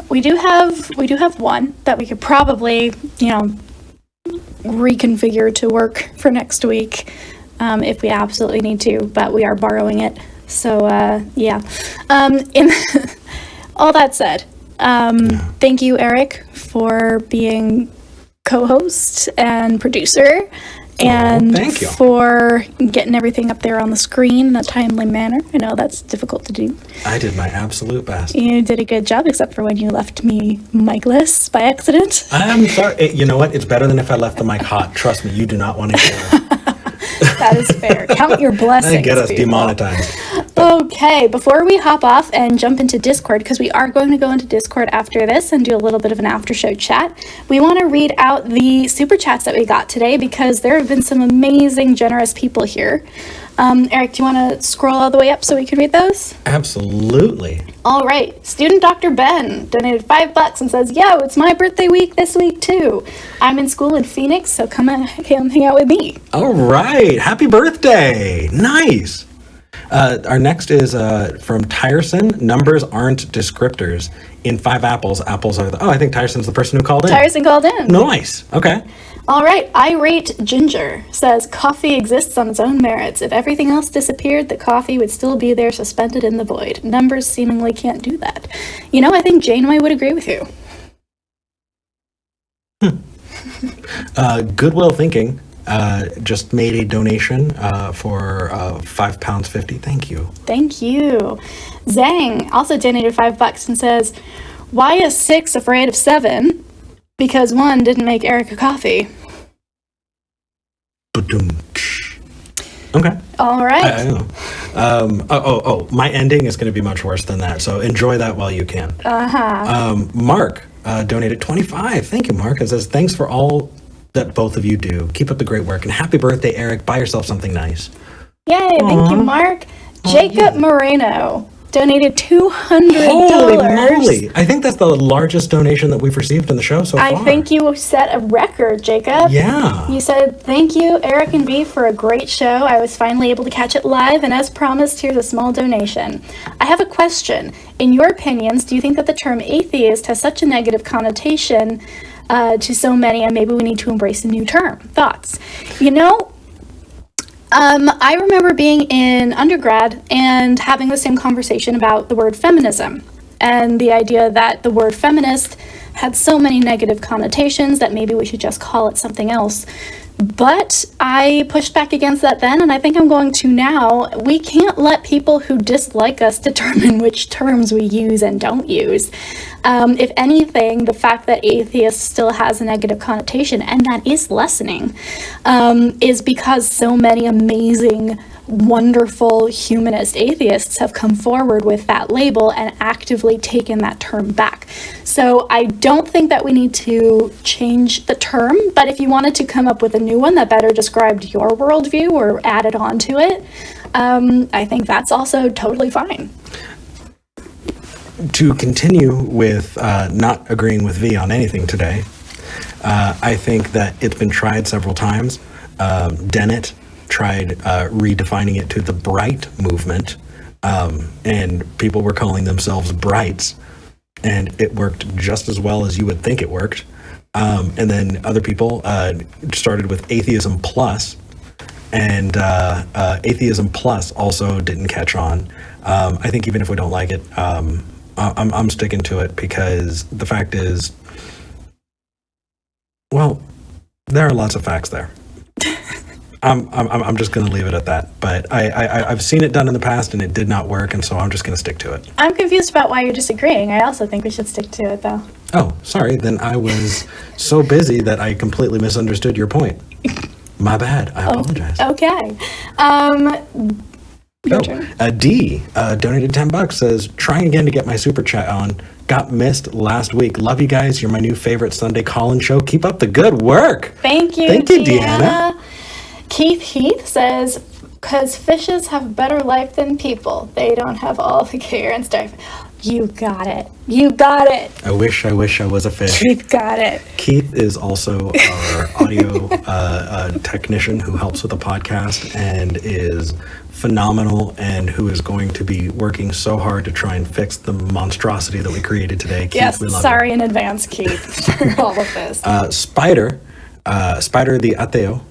we do have one that we could probably reconfigure to work for next week if we absolutely need to, but we are borrowing it. So yeah. In all that said, Thank you, Eric, for being co-host and producer. And thank you. for getting everything up there on the screen in a timely manner. I know that's difficult to do. I did my absolute best. You did a good job, except for when you left me mic-less by accident. I'm sorry. You know what? It's better than if I left the mic hot. Trust me, you do not want to hear. That is fair. Count your blessings. Get us people. demonetized. Okay, before we hop off and jump into Discord, because we are going to go into Discord after this and do a little bit of an after show chat, we want to read out the super chats that we got today because there have been some amazing, generous people here. Eric, do you want to scroll all the way up so we can read those? Absolutely. All right. Student Dr. Ben donated $5 and says, yo, it's my birthday week this week too. I'm in school in Phoenix, so come hang out with me. All right. Happy birthday. Nice. Our next is from Tyreson. Numbers aren't descriptors. In 5 apples, apples are the... Oh, I think Tyreson's the person who called in. Tyson called in. Nice. Okay. All right. Irate Ginger says, coffee exists on its own merits. If everything else disappeared, the coffee would still be there suspended in the void. Numbers seemingly can't do that. You know, I think Janeway would agree with you. Goodwill Thinking just made a donation for £5.50. Thank you. Thank you. Zhang also donated $5 and says, why is 6 afraid of 7? Because 1 didn't make Eric a coffee. Okay. All right. I know. My ending is going to be much worse than that, so enjoy that while you can. Mark donated $25. Thank you, Mark. It says, thanks for all that both of you do. Keep up the great work, and happy birthday, Eric. Buy yourself something nice. Yay, thank you, Mark. Jacob Moreno donated $200. Holy moly. I think that's the largest donation that we've received in the show so far. I think you set a record, Jacob. Yeah. You said, thank you, Eric and B, for a great show. I was finally able to catch it live, and as promised, here's a small donation. I have a question. In your opinions, do you think that the term atheist has such a negative connotation to so many, and maybe we need to embrace a new term? Thoughts? You know, I remember being in undergrad and having the same conversation about the word feminism and the idea that the word feminist had so many negative connotations that maybe we should just call it something else. But I pushed back against that then, and I think I'm going to now. We can't let people who dislike us determine which terms we use and don't use. If anything, the fact that atheist still has a negative connotation, and that is lessening, is because so many amazing, wonderful humanist atheists have come forward with that label and actively taken that term back. So I don't think that we need to change the term, but if you wanted to come up with a new one that better described your worldview or added on to it, I think that's also totally fine. To continue with not agreeing with V on anything today, I think that it's been tried several times. Dennett tried redefining it to the bright movement, and people were calling themselves brights, and it worked just as well as you would think it worked. And then other people started with atheism plus, and atheism plus also didn't catch on. I think even if we don't like it, I'm sticking to it because the fact is, well, there are lots of facts there. I'm just going to leave it at that. But I've seen it done in the past and it did not work, and so I'm just going to stick to it. I'm confused about why you're disagreeing. I also think we should stick to it, though. Oh, sorry. Then I was so busy that I completely misunderstood your point. My bad. I apologize. Okay. Your turn. D donated $10. Says, trying again to get my super chat on. Got missed last week. Love you guys. You're my new favorite Sunday call-in show. Keep up the good work. Thank you, Deanna. Keith Heath says, because fishes have better life than people. They don't have all the care and stuff. You got it. You got it. I wish I was a fish. Keith got it. Keith is also our audio technician who helps with the podcast and is phenomenal, and who is going to be working so hard to try and fix the monstrosity that we created today. Keith, yes, we love sorry you. in advance, Keith, for all of this. Spider the Ateo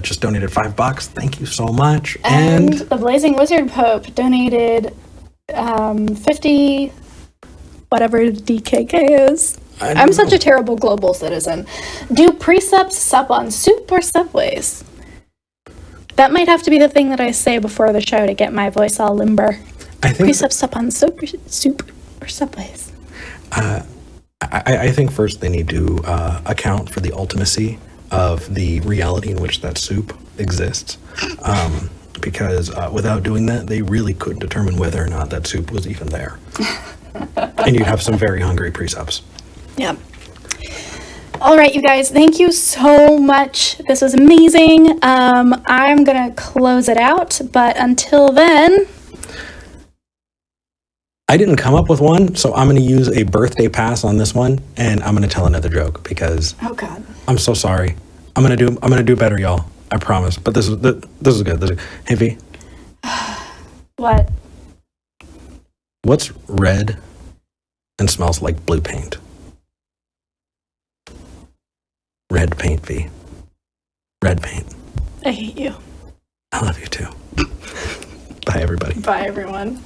just donated $5. Thank you so much. And the Blazing Wizard Pope donated 50 whatever DKK is. I'm such a terrible global citizen. Do precepts sup on soup or subways? That might have to be the thing that I say before the show to get my voice all limber. I think Precepts sup on soup or subways? I think first they need to account for the ultimacy of the reality in which that soup exists. Because without doing that, they really couldn't determine whether or not that soup was even there. And you'd have some very hungry precepts. Yeah. All right, you guys, thank you so much. This was amazing. I'm going to close it out, but until then... I didn't come up with one, so I'm going to use a birthday pass on this one, and I'm going to tell another joke because Oh, God. I'm so sorry. I'm going to do better, y'all. I promise. But this is good. Hey, V. What? What's red and smells like blue paint? Red paint, V. Red paint. I hate you. I love you too. Bye, everybody. Bye, everyone.